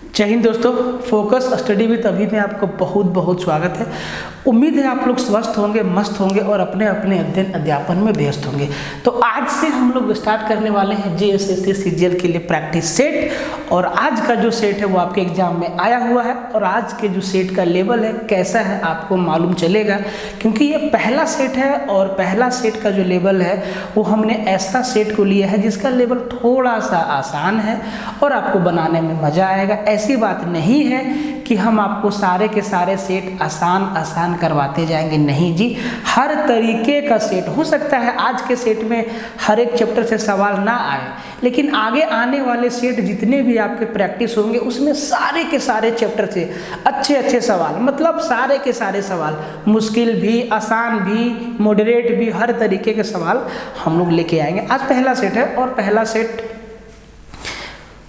जय हिंद दोस्तों, focus study with अभी में आपको बहुत बहुत स्वागत है। उम्मीद है आप लोग स्वस्थ होंगे, मस्त होंगे और अपने अपने अध्ययन अध्यापन में व्यस्त होंगे। तो आज से हम लोग स्टार्ट करने वाले हैं JSSC CGL के लिए प्रैक्टिस सेट। और आज का जो सेट है वो आपके एग्जाम में आया हुआ है और आज के जो सेट का लेवल है कैसा है आपको मालूम चलेगा, क्योंकि ये पहला सेट है और पहला सेट का जो लेवल है वो हमने ऐसा सेट को लिया है जिसका लेवल थोड़ा सा आसान है और आपको बनाने में मज़ा आएगा। ऐसी बात नहीं है कि हम आपको सारे के सारे सेट आसान करवाते जाएंगे, नहीं जी। हर तरीके का सेट हो सकता है आज के सेट में हर एक चैप्टर से सवाल ना आए, लेकिन आगे आने वाले सेट जितने भी आपके प्रैक्टिस होंगे उसमें सारे के सारे चैप्टर से अच्छे अच्छे सवाल, मतलब सारे के सारे सवाल, मुश्किल भी, आसान भी, मॉडरेट भी, हर तरीके के सवाल हम लोग लेके आएंगे। आज पहला सेट है और पहला सेट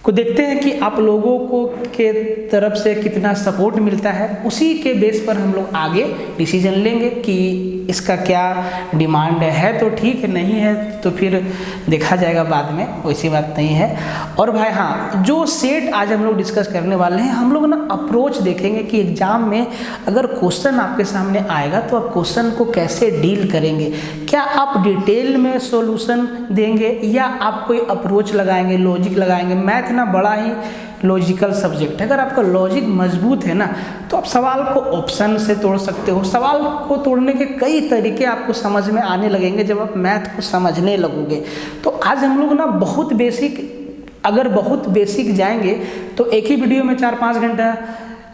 को देखते हैं कि आप लोगों को के तरफ से कितना सपोर्ट मिलता है। उसी के बेस पर हम लोग आगे डिसीजन लेंगे कि इसका क्या डिमांड है तो ठीक है, नहीं है तो फिर देखा जाएगा बाद में, वैसी बात नहीं है। और भाई हाँ, जो सेट आज हम लोग डिस्कस करने वाले हैं, हम लोग ना अप्रोच देखेंगे कि एग्जाम में अगर क्वेश्चन आपके सामने आएगा तो आप क्वेश्चन को कैसे डील करेंगे। क्या आप डिटेल में सॉल्यूशन देंगे या आप कोई अप्रोच लगाएंगे, लॉजिक लगाएंगे। मैथ ना बड़ा ही लॉजिकल सब्जेक्ट है। अगर आपका लॉजिक मजबूत है ना तो आप सवाल को ऑप्शन से तोड़ सकते हो। सवाल को तोड़ने के कई तरीके आपको समझ में आने लगेंगे जब आप मैथ को समझने लगोगे। तो आज हम लोग ना बहुत बेसिक जाएंगे तो एक ही वीडियो में 4-5 घंटा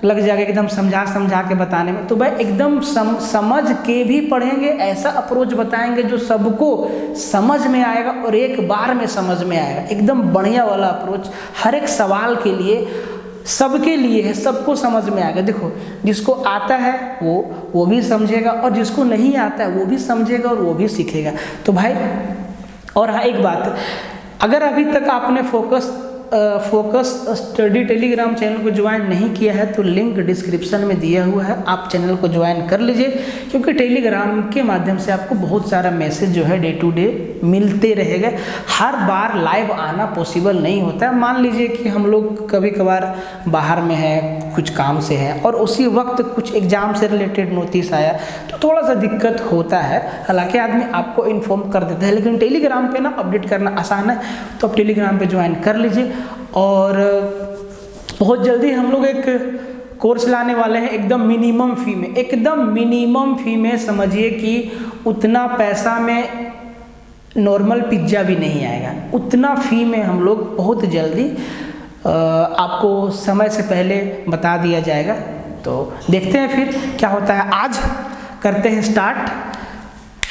लग जाएगा एकदम समझा के बताने में। तो भाई एकदम समझ के भी पढ़ेंगे, ऐसा अप्रोच बताएंगे जो सबको समझ में आएगा और एक बार में समझ में आएगा। एकदम बढ़िया वाला अप्रोच, हर एक सवाल के लिए, सबके लिए है, सबको समझ में आएगा। देखो, जिसको आता है वो भी समझेगा और जिसको नहीं आता है वो भी समझेगा और वो भी सीखेगा। तो भाई, और हाँ एक बात, अगर अभी तक आपने फोकस स्टडी टेलीग्राम चैनल को ज्वाइन नहीं किया है तो लिंक डिस्क्रिप्शन में दिया हुआ है, आप चैनल को ज्वाइन कर लीजिए, क्योंकि टेलीग्राम के माध्यम से आपको बहुत सारा मैसेज जो है डे टू डे मिलते रहेगा। हर बार लाइव आना पॉसिबल नहीं होता है। मान लीजिए कि हम लोग कभी कभार बाहर में है, कुछ काम से है और उसी वक्त कुछ एग्जाम से रिलेटेड नोटिस आया तो थोड़ा सा दिक्कत होता है। हालांकि आदमी आपको इन्फॉर्म कर देता है, लेकिन टेलीग्राम पे ना अपडेट करना आसान है, तो आप टेलीग्राम पे ज्वाइन कर लीजिए। और बहुत जल्दी हम लोग एक कोर्स लाने वाले हैं एकदम मिनिमम फ़ी में। समझिए कि उतना पैसा में नॉर्मल पिज्ज़ा भी नहीं आएगा, उतना फ़ी में हम लोग बहुत जल्दी आपको समय से पहले बता दिया जाएगा। तो देखते हैं फिर क्या होता है। आज करते हैं स्टार्ट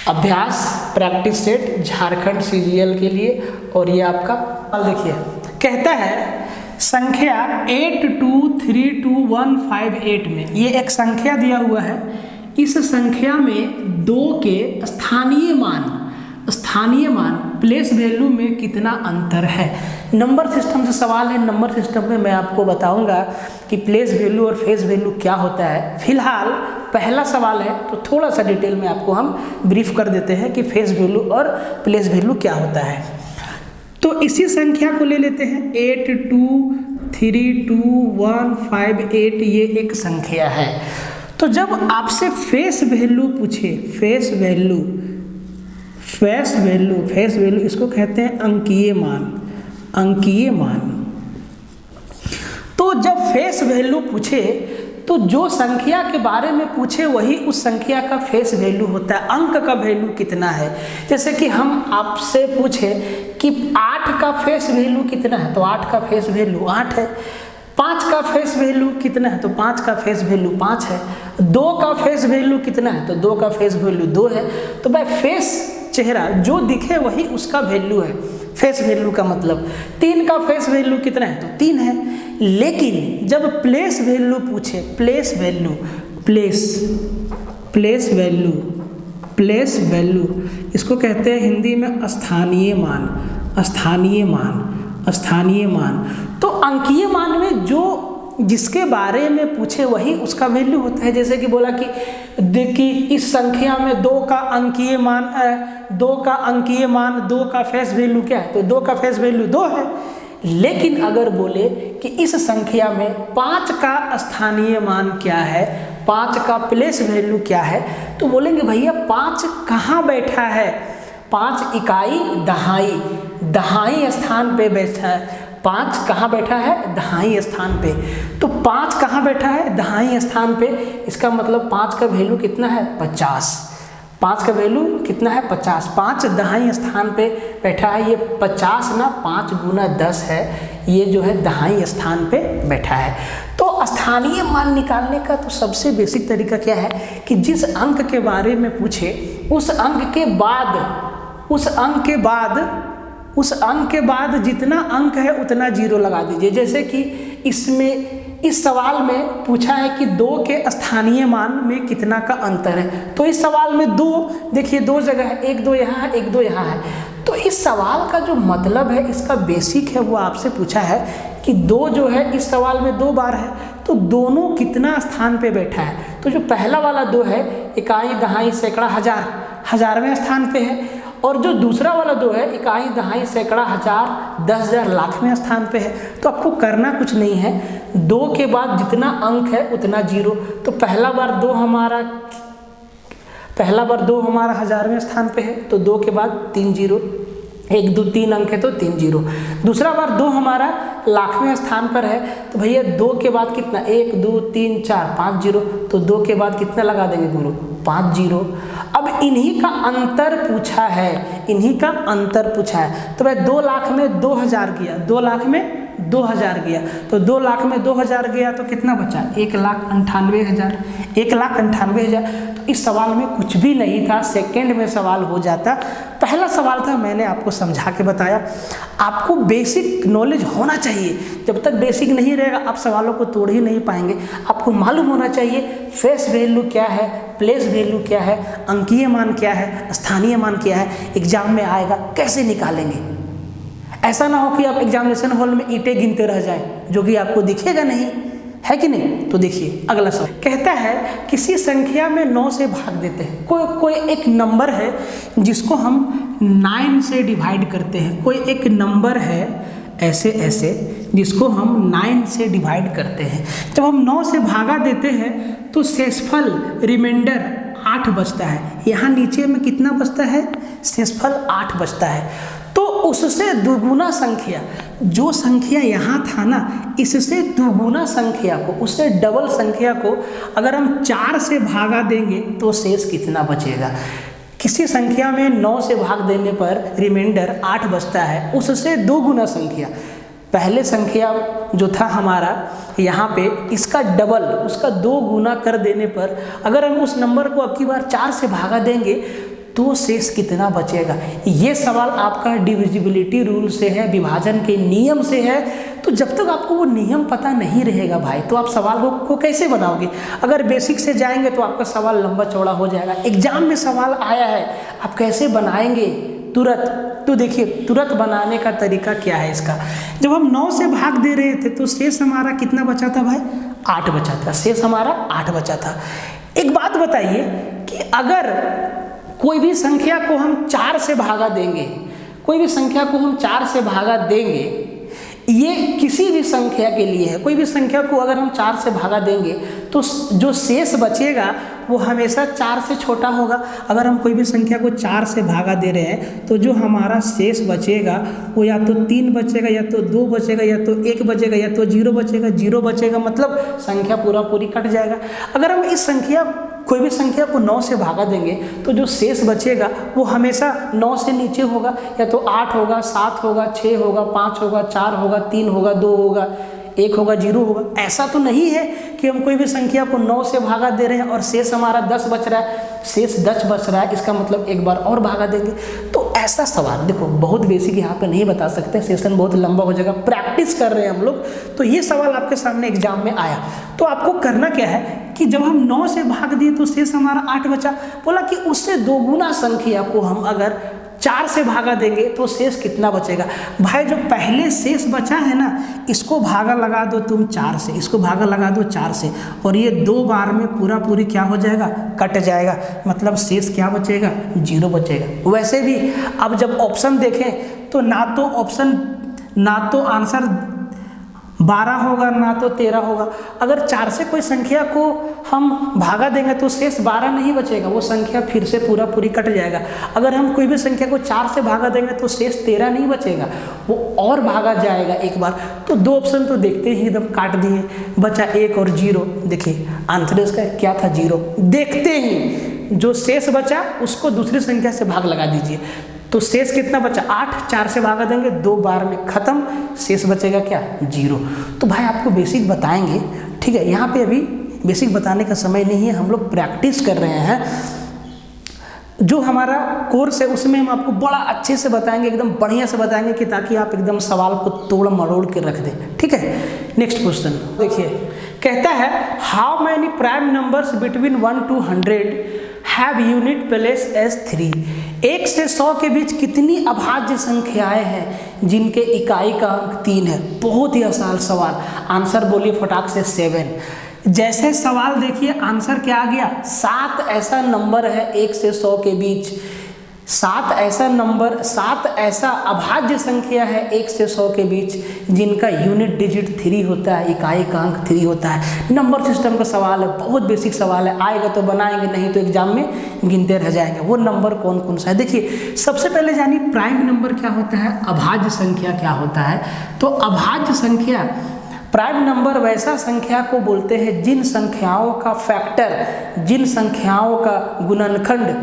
अभ्यास प्रैक्टिस सेट झारखंड CGL के लिए। और ये आपका देखिए, कहता है संख्या 82321558 में ये एक संख्या दिया हुआ है। इस संख्या में 2 के स्थानीय मान प्लेस वैल्यू में कितना अंतर है। नंबर सिस्टम से सवाल है। नंबर सिस्टम में मैं आपको बताऊंगा कि प्लेस वैल्यू और फेस वैल्यू क्या होता है। फिलहाल पहला सवाल है तो थोड़ा सा डिटेल में आपको हम ब्रीफ कर देते हैं कि फेस वैल्यू और प्लेस वैल्यू क्या होता है। तो इसी संख्या को ले लेते हैं 82321558, ये एक संख्या है। तो जब आपसे फेस वैल्यू पूछे, फेस वैल्यू इसको कहते हैं अंकीय मान। तो जब फेस वैल्यू पूछे तो जो संख्या के बारे में पूछे वही उस संख्या का फेस वैल्यू होता है। अंक का वैल्यू कितना है, जैसे कि हम आपसे पूछे कि 8 का फेस वैल्यू कितना है तो 8 का फेस वैल्यू 8 है। 5 का फेस वैल्यू कितना है तो 5 का फेस वैल्यू 5 है। 2 का फेस वैल्यू कितना है तो 2 का फेस वैल्यू 2 है। तो भाई फेस, चेहरा जो दिखे वही उसका वैल्यू है, फेस वैल्यू का मतलब। 3 का फेस वैल्यू कितना है तो 3 है। लेकिन जब प्लेस वैल्यू पूछे, प्लेस वैल्यू इसको कहते हैं हिंदी में स्थानीय मान। तो अंकीय मान में जो जिसके बारे में पूछे वही उसका वैल्यू होता है। जैसे कि बोला कि देखिए इस संख्या में 2 का अंकीय मान 2 का फेस वैल्यू क्या है तो 2 का फेस वैल्यू 2 है। लेकिन अगर बोले कि इस संख्या में 5 का स्थानीय मान क्या है, 5 का प्लेस वैल्यू क्या है, तो बोलेंगे भैया 5 कहाँ बैठा है, 5 इकाई दहाई, दहाई स्थान पे बैठा है। 5 कहाँ बैठा है, दहाई स्थान पे। तो 5 कहाँ बैठा है, दहाई स्थान पे, इसका मतलब 5 का वैल्यू कितना है, 50। 5 का वैल्यू कितना है, 50। 5 दहाई स्थान पे बैठा है, ये 50 ना 5 गुना 10 है, ये जो है दहाई स्थान पे बैठा है। तो स्थानीय मान निकालने का तो सबसे बेसिक तरीका क्या है कि जिस अंक के बारे में पूछे उस अंक के बाद जितना अंक है उतना 0 लगा दीजिए। जैसे कि इस सवाल में पूछा है कि 2 के स्थानीय मान में कितना का अंतर है, तो इस सवाल में 2, देखिए 2 जगह है, 1 2 यहाँ है, 1 2 यहाँ है। तो इस सवाल का जो मतलब है, इसका बेसिक है, वो आपसे पूछा है कि 2 जो है इस सवाल में 2 बार है, तो दोनों कितना स्थान पे बैठा है। तो जो पहला वाला 2 है, इकाई दहाई सैकड़ा हजार, 1000वें स्थान पे है, और जो दूसरा वाला 2 है, इकाई दहाई सैकड़ा हजार 10,000 लाखवें स्थान पे है। तो आपको करना कुछ नहीं है, 2 के बाद जितना अंक है उतना 0। तो पहला बार 2 हमारा 1000वें स्थान पे है, तो 2 के बाद 3 0, 1 2 3 अंक है तो 3 0। दूसरा बार 2 हमारा लाखवें स्थान पर है, तो भैया 2 के बाद कितना, 1 2 3 4 5 0, तो 2 के बाद कितना लगा देंगे गुरु, 5 0। अब इन्हीं का अंतर पूछा है, तो भाई 2 लाख में 2000 गया, 2 लाख में 2000 गया, तो 2 लाख में 2000 गया तो कितना बचा, 1,98,000, 1,98,000। तो इस सवाल में कुछ भी नहीं था, सेकंड में सवाल हो जाता। पहला सवाल था, मैंने आपको समझा के बताया। आपको बेसिक नॉलेज होना चाहिए, जब तक बेसिक नहीं रहेगा आप सवालों को तोड़ ही नहीं पाएंगे। आपको मालूम होना चाहिए फेस वैल्यू क्या है, प्लेस वैल्यू क्या है, अंकीय मान क्या है, स्थानीय मान क्या है, एग्जाम में आएगा कैसे निकालेंगे। ऐसा ना हो कि आप एग्जामिनेशन हॉल में ईंटें गिनते रह जाएं, जो कि आपको दिखेगा नहीं, है कि नहीं। तो देखिए अगला सवाल कहता है किसी संख्या में 9 से भाग देते हैं। कोई एक नंबर है जिसको हम 9 से डिवाइड करते हैं, कोई एक नंबर है ऐसे जिसको हम 9 से डिवाइड करते हैं। जब हम 9 से भागा देते हैं तो शेषफल रिमाइंडर 8 बचता है। यहाँ नीचे में कितना बचता है, शेषफल 8 बचता है। तो उससे दुगुना संख्या, जो संख्या यहाँ था ना, इससे दुगुना संख्या को, उससे डबल संख्या को अगर हम 4 से भागा देंगे तो शेष कितना बचेगा। किसी संख्या में 9 से भाग देने पर रिमाइंडर 8 बचता है, उससे 2 गुना संख्या, पहले संख्या जो था हमारा यहाँ पे, इसका डबल, उसका 2 गुना कर देने पर अगर हम उस नंबर को अब की बार 4 से भागा देंगे तो शेष कितना बचेगा। ये सवाल आपका डिविजिबिलिटी रूल से है, विभाजन के नियम से है। तो जब तक आपको वो नियम पता नहीं रहेगा भाई, तो आप सवाल को कैसे बनाओगे। अगर बेसिक से जाएंगे तो आपका सवाल लंबा चौड़ा हो जाएगा। एग्जाम में सवाल आया है, आप कैसे बनाएंगे तुरंत। तो देखिए तुरंत बनाने का तरीका क्या है इसका। जब हम 9 से भाग दे रहे थे तो शेष हमारा कितना बचा था भाई, 8 बचा था। शेष हमारा 8 बचा था। एक बात बताइए कि अगर कोई भी संख्या को हम 4 से भागा देंगे, कोई भी संख्या को हम 4 से भागा देंगे, ये किसी भी संख्या के लिए है, कोई भी संख्या को अगर हम 4 से भागा देंगे तो जो शेष बचेगा वो हमेशा 4 से छोटा होगा। अगर हम कोई भी संख्या को 4 से भागा दे रहे हैं तो जो हमारा शेष बचेगा वो या तो 3 बचेगा, या तो 2 बचेगा, या तो 1 बचेगा, या तो 0 बचेगा। 0 बचेगा मतलब संख्या पूरी कट जाएगा। अगर हम इस संख्या, कोई भी संख्या को 9 से भागा देंगे तो जो शेष बचेगा वो हमेशा 9 से नीचे होगा, या तो 8 होगा, 7 होगा, 6 होगा, 5 होगा, 4 होगा, 3 होगा, 2 होगा, 1 होगा, 0 होगा। ऐसा तो नहीं है कि हम कोई भी संख्या को 9 से भागा दे रहे हैं और शेष हमारा 10 बच रहा है, शेष 10 बच रहा है, इसका मतलब एक बार और भागा देंगे। तो ऐसा सवाल देखो बहुत बेसिक यहाँ पे नहीं बता सकते, सेशन बहुत लंबा हो जाएगा, प्रैक्टिस कर रहे हैं हम लोग। तो ये सवाल आपके सामने एग्जाम में आया, तो आपको करना क्या है कि जब हम 9 से भाग दिए तो शेष हमारा 8 बचा। बोला कि उससे 2 गुना संख्या को हम अगर 4 से भागा देंगे तो शेष कितना बचेगा। भाई जो पहले शेष बचा है ना, इसको भागा लगा दो तुम 4 से, इसको भागा लगा दो 4 से, और ये 2 बार में पूरी क्या हो जाएगा, कट जाएगा। मतलब शेष क्या बचेगा, 0 बचेगा। वैसे भी अब जब ऑप्शन देखें तो ना तो ऑप्शन ना तो आंसर 12 होगा ना तो 13 होगा। अगर 4 से कोई संख्या को हम भागा देंगे तो शेष 12 नहीं बचेगा, वो संख्या फिर से पूरी कट जाएगा। अगर हम कोई भी संख्या को 4 से भागा देंगे तो शेष 13 नहीं बचेगा, वो और भागा जाएगा एक बार। तो 2 ऑप्शन तो देखते ही एकदम काट दिए, बचा 1 और 0। देखिए आंसर इसका क्या था, 0। देखते ही जो शेष बचा उसको दूसरी संख्या से भाग लगा दीजिए, तो शेष कितना बचा, 8। 4 से भागा देंगे 2 बार में खत्म, शेष बचेगा क्या, 0। तो भाई आपको बेसिक बताएंगे, ठीक है। यहाँ पे अभी बेसिक बताने का समय नहीं है, हम लोग प्रैक्टिस कर रहे हैं। जो हमारा कोर्स है उसमें हम आपको बड़ा अच्छे से बताएंगे, एकदम बढ़िया से बताएंगे कि ताकि आप एकदम सवाल को तोड़ मरोड़ के रख दें, ठीक है। नेक्स्ट क्वेश्चन देखिए, कहता है how many prime numbers between 1 to 100 have unit place as 3। 1 से 100 के बीच कितनी अभाज्य संख्याएं हैं जिनके इकाई का अंक 3 है। बहुत ही आसान सवाल, आंसर बोलिए फटाक से 7। जैसे सवाल देखिए आंसर क्या आ गया, 7 ऐसा नंबर है 1 से 100 के बीच, 7 ऐसा अभाज्य संख्या है 1 से 100 के बीच जिनका यूनिट डिजिट 3 होता है, इकाई का अंक 3 होता है। नंबर सिस्टम का सवाल है, बहुत बेसिक सवाल है, आएगा तो बनाएंगे, नहीं तो एग्जाम में गिनते रह जाएंगे। वो नंबर कौन कौन सा है देखिए। सबसे पहले जानिए प्राइम नंबर क्या होता है, अभाज्य संख्या क्या होता है। तो अभाज्य संख्या, प्राइम नंबर वैसा संख्या को बोलते हैं जिन संख्याओं का फैक्टर, जिन संख्याओं का गुणनखंड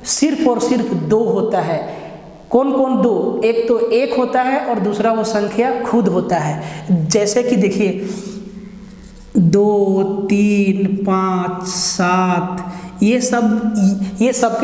सिर्फ और सिर्फ 2 होता है। कौन कौन 2, एक तो 1 होता है और दूसरा वो संख्या खुद होता है। जैसे कि देखिए 2, 3, 5, 7, ये सब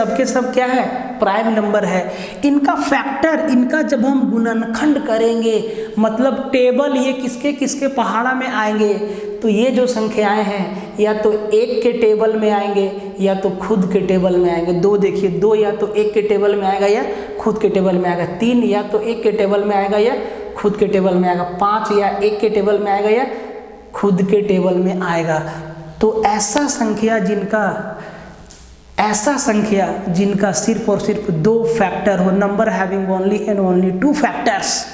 के सब क्या है, प्राइम नंबर है। इनका फैक्टर, इनका जब हम गुणनखंड करेंगे, मतलब टेबल ये किसके किसके पहाड़ा में आएंगे, तो ये जो संख्याएं हैं या तो 1 के टेबल में आएंगे या तो खुद के टेबल में आएंगे। 2 देखिए, 2 या तो 1 के टेबल में आएगा या खुद के टेबल में आएगा। 3 या तो 1 के टेबल में आएगा या खुद के टेबल में आएगा। 5 या 1 के टेबल में आएगा या खुद के टेबल में आएगा। तो ऐसा संख्या जिनका सिर्फ और सिर्फ 2 फैक्टर हो, number having only and only 2 factors,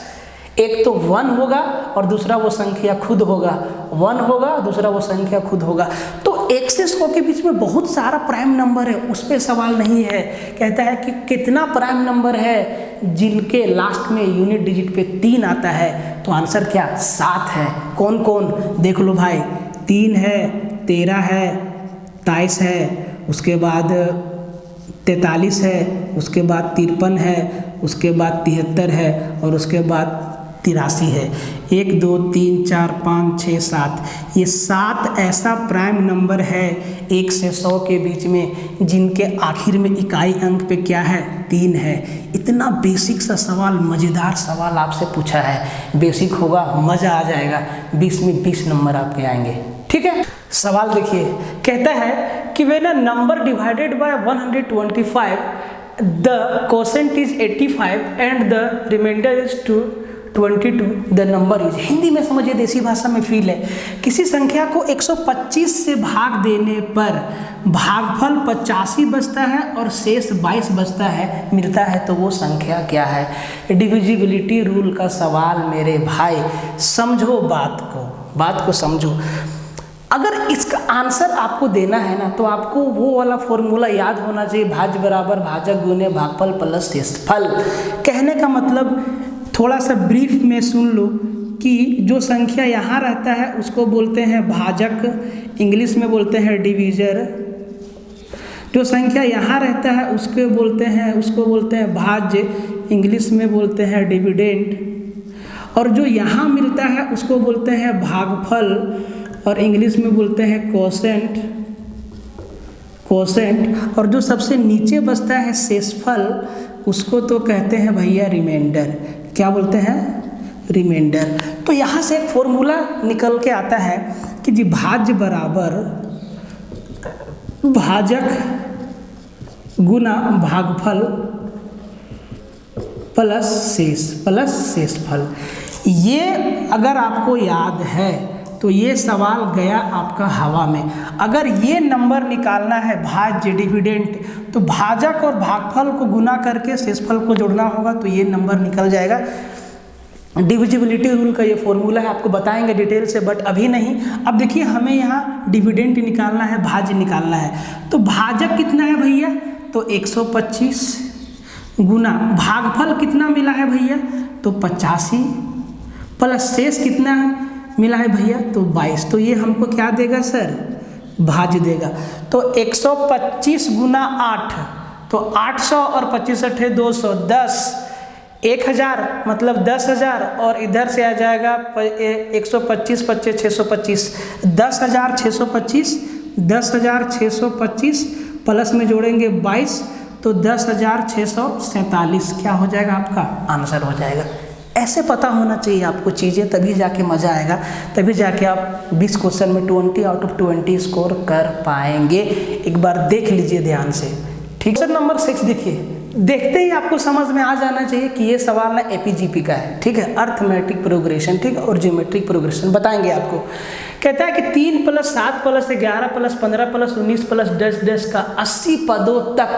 एक तो 1 होगा और दूसरा वो संख्या खुद होगा, 1 होगा दूसरा वो संख्या खुद होगा। तो 1 से 100 के बीच में बहुत सारा प्राइम नंबर है, उस पर सवाल नहीं है। कहता है कि कितना प्राइम नंबर है जिनके लास्ट में यूनिट डिजिट पे 3 आता है, तो आंसर क्या, 7 है। कौन कौन देख लो भाई, 3 है, 13 है, 23 है, उसके बाद 43 है, उसके बाद 53 है, उसके बाद 73 है और उसके बाद 83 है। 1 2 3 4 5 6 7, ये 7 ऐसा प्राइम नंबर है 1 से 100 के बीच में जिनके आखिर में इकाई अंक पे क्या है, 3 है। इतना बेसिक सा सवाल, मज़ेदार सवाल आपसे पूछा है, बेसिक होगा मज़ा आ जाएगा, 20 में 20 नंबर आपके आएंगे, ठीक है। सवाल देखिए, कहता है कि when a number divided by 125 the quotient is 85 and the remainder is 22 the number is. Hindi में समझिए, देसी भाषा में फील है। किसी संख्या को 125 से भाग देने पर भागफल 85 बचता है और शेष 22 बचता है, मिलता है, तो वो संख्या क्या है। डिविजिबिलिटी रूल का सवाल मेरे भाई, समझो बात को समझो। अगर इसका आंसर आपको देना है ना, तो आपको वो वाला फॉर्मूला याद होना चाहिए, भाज्य बराबर भाजक गुने भागफल प्लस शेषफल। कहने का मतलब थोड़ा सा ब्रीफ में सुन लो कि जो संख्या यहाँ रहता है उसको बोलते हैं भाजक, इंग्लिश में बोलते हैं डिवीजर। जो संख्या यहाँ रहता है उसको बोलते हैं भाज्य, इंग्लिश में बोलते हैं डिविडेंड। और जो यहाँ मिलता है उसको बोलते हैं भागफल और इंग्लिश में बोलते हैं क्वोशेंट। और जो सबसे नीचे बचता है शेषफल, उसको तो कहते हैं भैया रिमाइंडर। क्या बोलते हैं, रिमाइंडर। तो यहाँ से एक फॉर्मूला निकल के आता है कि जी भाज्य बराबर भाजक गुना भागफल प्लस शेषफल। ये अगर आपको याद है तो ये सवाल गया आपका हवा में। अगर ये नंबर निकालना है भाज्य डिविडेंड, तो भाजक और भागफल को गुना करके शेषफल को जोड़ना होगा, तो ये नंबर निकल जाएगा। डिविजिबिलिटी रूल का ये फॉर्मूला है, आपको बताएंगे डिटेल से, बट अभी नहीं। अब देखिए हमें यहाँ डिविडेंड निकालना है, भाज्य निकालना है। तो भाजक कितना है भैया, तो 125 गुना भागफल कितना मिला है भैया, तो 85 प्लस शेष कितना मिला है भैया, तो 22। तो ये हमको क्या देगा सर, भाज्य देगा। तो 125 गुना 8, तो 800 और 25 अठे 200, 10, 1000 मतलब 10,000, और इधर से आ जाएगा 125 25 625, 10,625, 10,625 प्लस में जोड़ेंगे 22, तो 10,647 क्या हो जाएगा, आपका आंसर हो जाएगा। ऐसे पता होना चाहिए आपको चीज़ें, तभी जाके मज़ा आएगा, तभी जाके आप 20 क्वेश्चन में 20 आउट ऑफ 20 स्कोर कर पाएंगे। एक बार देख लीजिए ध्यान से, ठीक। क्वेश्चन नंबर 6 देखिए, देखते ही आपको समझ में आ जाना चाहिए कि ये सवाल ना एपीजीपी का है, ठीक है, अर्थमेटिक प्रोग्रेशन, ठीक है, और ज्योमेट्रिक प्रोग्रेशन बताएंगे आपको। कहता है कि 3 + 7 + 11 + 15 + 19 + 10 का 80 पदों तक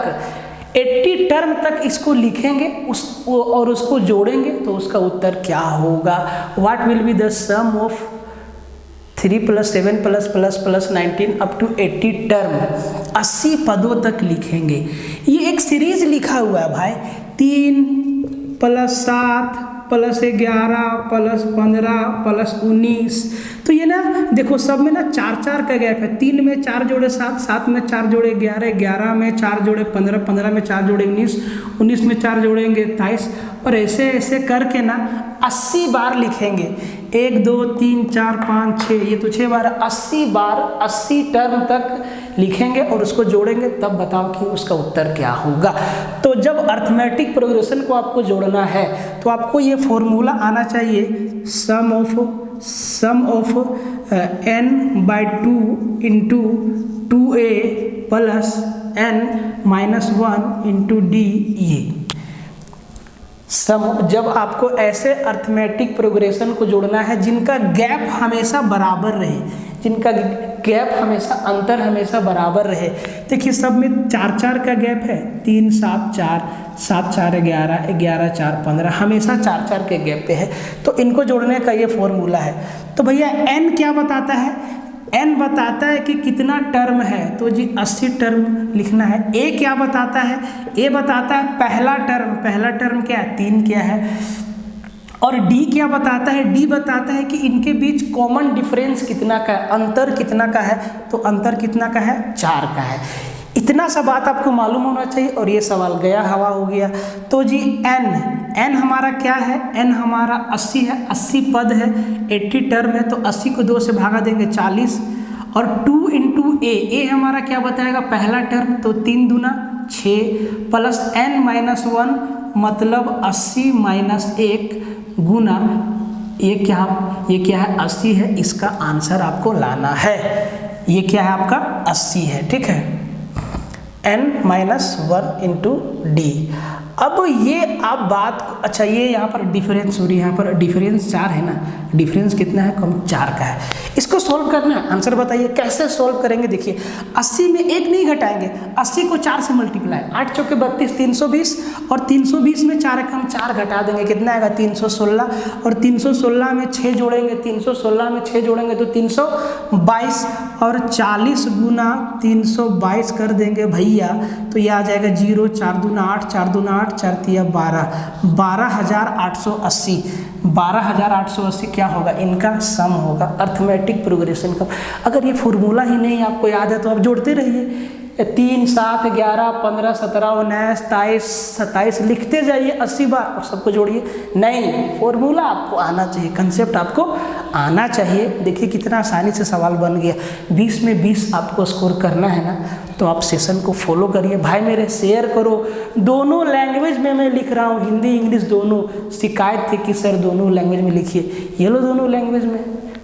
80 टर्म तक इसको लिखेंगे और उसको जोड़ेंगे, तो उसका उत्तर क्या होगा। What will be the sum of 3 + 7 + 19 up to 80 term, 80 पदों तक लिखेंगे। ये एक सीरीज लिखा हुआ है भाई, 3 + 7 + 11 + 15 + 19, तो ये ना देखो सब में ना 4 का गैप है। 3 में 4 जोड़े 7, 7 में 4 जोड़े 11, 11 में 4 जोड़े 15, 15 में 4 जोड़े 19, 19 में 4 जोड़ेंगे 28, और ऐसे ऐसे करके ना 80 बार लिखेंगे। 1 2 3 4 5 6, ये तो 6 बार, 80 बार 80 टर्म तक लिखेंगे और उसको जोड़ेंगे, तब बताओ कि उसका उत्तर क्या होगा। तो जब अर्थमेटिक प्रोग्रेशन को आपको जोड़ना है तो आपको ये फॉर्मूला आना चाहिए, सम of n/2 × 2a + n-1 × d। ये जब आपको ऐसे अर्थमेटिक प्रोग्रेशन को जोड़ना है जिनका गैप हमेशा बराबर रहे, जिनका गैप हमेशा अंतर हमेशा बराबर रहे। देखिए सब में 4 का गैप है, 3 7 4, 7 4 11, 11 4 15, हमेशा 4 के गैप पे है। तो इनको जोड़ने का ये फॉर्मूला है। तो भैया n क्या बताता है, n बताता है कि कितना टर्म है, तो जी 80 टर्म लिखना है। a क्या बताता है, a बताता है पहला टर्म क्या है, 3 क्या है। और d क्या बताता है, d बताता है कि इनके बीच कॉमन डिफरेंस कितना का है, अंतर कितना का है, तो अंतर कितना का है, 4 का है। इतना सा बात आपको मालूम होना चाहिए, और ये सवाल गया हवा हो गया। तो जी n हमारा क्या है, n हमारा 80 है, 80 पद है, 80 टर्म है, तो 80 को 2 से भागा देंगे 40, और 2 × a हमारा क्या बताएगा, पहला टर्म, तो 3 दूना 6 प्लस n-1 मतलब 80 - 1 गुना ये क्या है 80 है, इसका आंसर आपको लाना है। ये क्या है आपका 80 है, ठीक है, n-1 × d। अब ये आप बात, अच्छा ये यहाँ पर डिफरेंस हो रही है, यहाँ पर डिफरेंस 4 है ना, डिफरेंस कितना है, कम 4 का है। इसको सोल्व करना है, आंसर बताइए कैसे सोल्व करेंगे। देखिए 80 में 1 नहीं घटाएंगे, 80 को 4 से मल्टीप्लाई, 8 चौके 32, 320, और 320 में 4 का हम 4 घटा देंगे, कितना आएगा 316, और 316 में 6 जोड़ेंगे, 316 में 6 जोड़ेंगे तो 322, और 40 गुना 322 कर देंगे भैया, तो ये आ जाएगा 0, 4 दूना 8, 4 दूना 8, 4 तिया 12, 12,880। 12,880 क्या होगा, इनका सम होगा अर्थमेटिक प्रोग्रेशन का। अगर ये फॉर्मूला ही नहीं आपको याद है तो आप जोड़ते रहिए, 3 7 11 15 17 19 27 27 लिखते जाइए 80 बार और सबको जोड़िए। नहीं, फॉर्मूला आपको आना चाहिए, कंसेप्ट आपको आना चाहिए। देखिए कितना आसानी से सवाल बन गया। 20 में 20 आपको स्कोर करना है ना, तो आप सेशन को फॉलो करिए भाई मेरे, शेयर करो। दोनों लैंग्वेज में मैं लिख रहा हूँ, हिंदी इंग्लिश दोनों। शिकायत थी कि सर दोनों लैंग्वेज में लिखिए, ये लो दोनों लैंग्वेज में,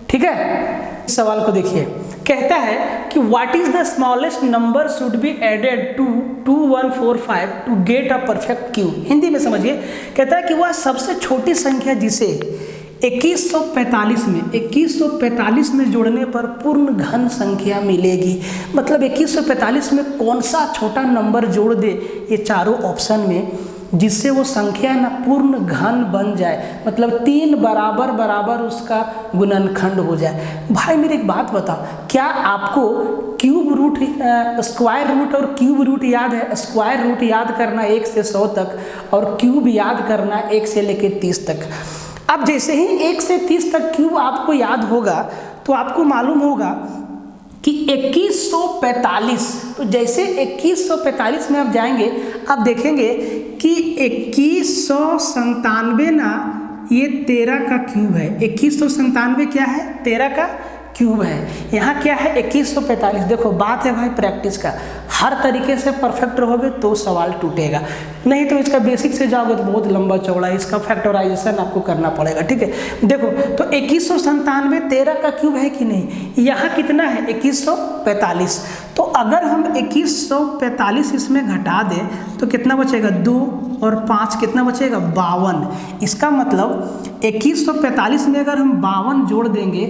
ठीक है। इस सवाल को देखिए, कहता है कि what is the smallest number should be added to 2145 to get a perfect cube. Hindi में समझिए, कहता है कि वह सबसे छोटी संख्या जिसे 2145 में जोड़ने पर पूर्ण घन संख्या मिलेगी। मतलब 2145 में कौन सा छोटा नंबर जोड़ दे ये चारों ऑप्शन में, जिससे वो संख्या ना पूर्ण घन बन जाए, मतलब 3 बराबर बराबर उसका गुणनखंड हो जाए। भाई मेरी एक बात बताओ, क्या आपको क्यूब रूट, स्क्वायर रूट और क्यूब रूट याद है? स्क्वायर रूट याद करना 1 से 100 तक और क्यूब याद करना 1 से लेकर 30 तक। अब जैसे ही 1 से 30 तक क्यूब आपको याद होगा तो आपको मालूम होगा कि 2145, तो जैसे 2145 में आप जाएंगे आप देखेंगे कि 2197 ना ये 13 का क्यूब है। 2197 क्या है? 13 का क्यूब है। यहाँ क्या है? 2145। देखो बात है भाई प्रैक्टिस का, हर तरीके से परफेक्ट रहोगे तो सवाल टूटेगा, नहीं तो इसका बेसिक से जाओगे तो बहुत लंबा चौड़ा है, इसका फैक्टराइजेशन आपको करना पड़ेगा। ठीक है, देखो तो 2197 13 का क्यूब है कि नहीं? यहाँ कितना है? 2145। तो अगर हम 2145 इसमें घटा दें तो कितना बचेगा? 2 और 5 कितना बचेगा? 52। इसका मतलब 2145 में अगर हम 52 जोड़ देंगे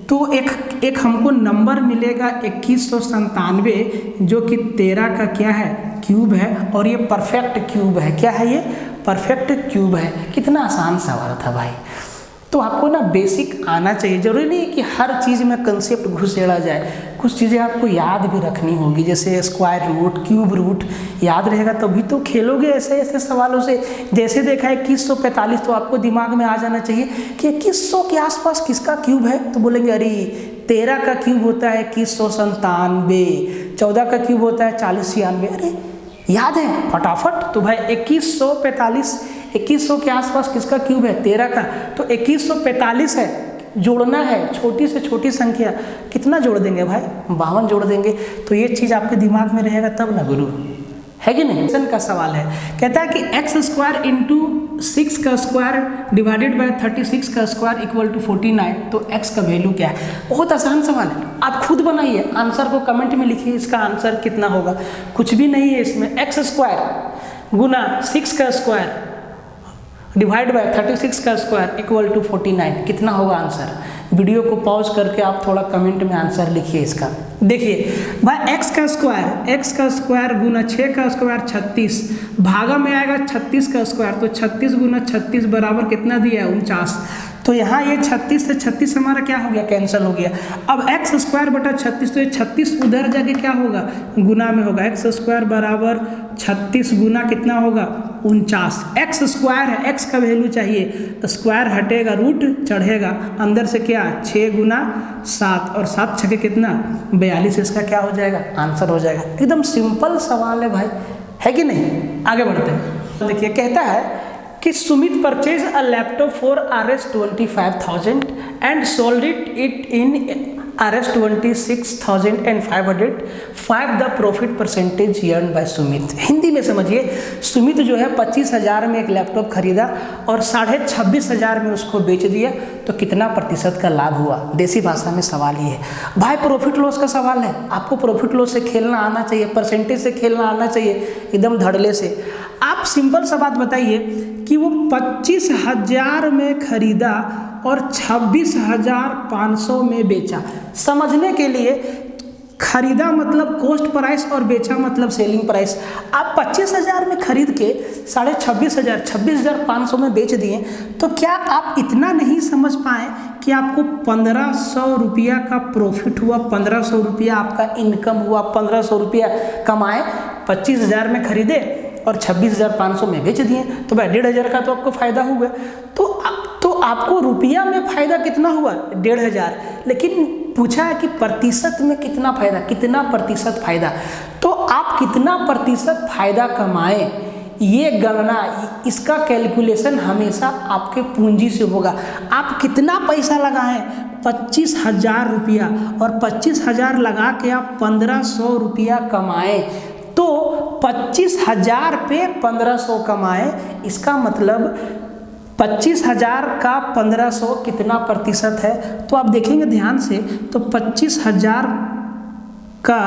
तो एक हमको नंबर मिलेगा 2197, जो कि 13 का क्या है? क्यूब है, और ये परफेक्ट क्यूब है। क्या है ये? परफेक्ट क्यूब है। कितना आसान सवाल था भाई। तो आपको ना बेसिक आना चाहिए, जरूरी नहीं है कि हर चीज़ में कंसेप्ट घुसेड़ा जाए, कुछ चीज़ें आपको याद भी रखनी होगी, जैसे स्क्वायर रूट, क्यूब रूट याद रहेगा तभी तो खेलोगे ऐसे ऐसे सवालों से। जैसे देखा है 2145, तो आपको दिमाग में आ जाना चाहिए कि 2100 के आसपास किसका क्यूब है, तो बोलेंगे अरे 13 का क्यूब होता है 2197, 14 का क्यूब होता है 4096। अरे याद है फटाफट। तो भाई 2100 के आसपास किसका क्यूब है? 13 का। तो 2145 है, जोड़ना है छोटी से छोटी संख्या, कितना जोड़ देंगे भाई? 52 जोड़ देंगे। तो ये चीज़ आपके दिमाग में रहेगा तब ना गुरु, है कि नहीं? का सवाल है, कहता है कि x² इंटू 6 का स्क्वायर डिवाइडेड बाय 36 का स्क्वायर इक्वल टू 49। तो x का वैल्यू क्या है? बहुत आसान सवाल है, आप खुद बनाइए, आंसर को कमेंट में लिखिए, इसका आंसर कितना होगा। कुछ भी नहीं है इसमें, x² गुना 6 का स्क्वायर डिवाइड बाय 36 का स्क्वायर इक्वल टू 49, कितना होगा आंसर? वीडियो को पॉज करके आप थोड़ा कमेंट में आंसर लिखिए इसका। देखिए भाई x का स्क्वायर गुना 6 का स्क्वायर 36, भागा में आएगा 36 का स्क्वायर, तो 36 गुना 36 बराबर कितना दिया है? 49। तो यहाँ ये 36 से 36 हमारा क्या हो गया? कैंसिल हो गया। अब x² बटा 36, तो ये 36 उधर जाके क्या होगा? गुना में होगा। x² बराबर 36 गुना कितना होगा? 49। x² है, x का वैल्यू चाहिए, स्क्वायर हटेगा, रूट चढ़ेगा, अंदर से क्या? 6 गुना 7 और 7 छके कितना? 42। इसका क्या हो जाएगा? आंसर हो जाएगा। एकदम सिंपल सवाल है भाई, है कि नहीं? आगे बढ़ते हैं। देखिए कहता है कि Sumit purchase a laptop for Rs25,000 and sold it in Rs26,500। Five the profit percentage earn by Sumit. Hindi में समझिए, सुमित जो है 25,000 में एक लैपटॉप खरीदा और 26,500 में उसको बेच दिया, तो कितना प्रतिशत का लाभ हुआ? देसी भाषा में सवाल ही है भाई, प्रॉफिट लॉस का सवाल है। आपको प्रॉफिट लॉस से खेलना आना चाहिए, परसेंटेज से खेलना आना चाहिए, एकदम धड़ल्ले से। आप सिंपल सा बात बताइए कि वो 25,000 में खरीदा और 26,500 में बेचा। समझने के लिए, खरीदा मतलब कॉस्ट प्राइस और बेचा मतलब सेलिंग प्राइस। आप 25,000 में खरीद के 26,500 में बेच दिए, तो क्या आप इतना नहीं समझ पाए कि आपको 1,500 रुपया का प्रॉफिट हुआ, 1,500 रुपया आपका इनकम हुआ, 1,500 रुपया कमाए। 25,000 में खरीदे और 26,500 में बेच दिए, तो भाई 1,500 का तो आपको फायदा हुआ। तो आपको रुपया में फायदा कितना हुआ? 1,500। लेकिन पूछा है कि प्रतिशत में कितना फायदा, कितना प्रतिशत फायदा। तो आप कितना प्रतिशत फायदा कमाएं, ये गणना, इसका कैलकुलेशन हमेशा आपके पूंजी से होगा। आप कितना पैसा लगाएं? 25,000 रुपया, और 25,000 लगा के आप 1,500 रुपया कमाएं, तो 25,000 पे 1,500 कमाए, इसका मतलब 25,000 का 1,500 कितना प्रतिशत है? तो आप देखेंगे ध्यान से, तो 25,000 का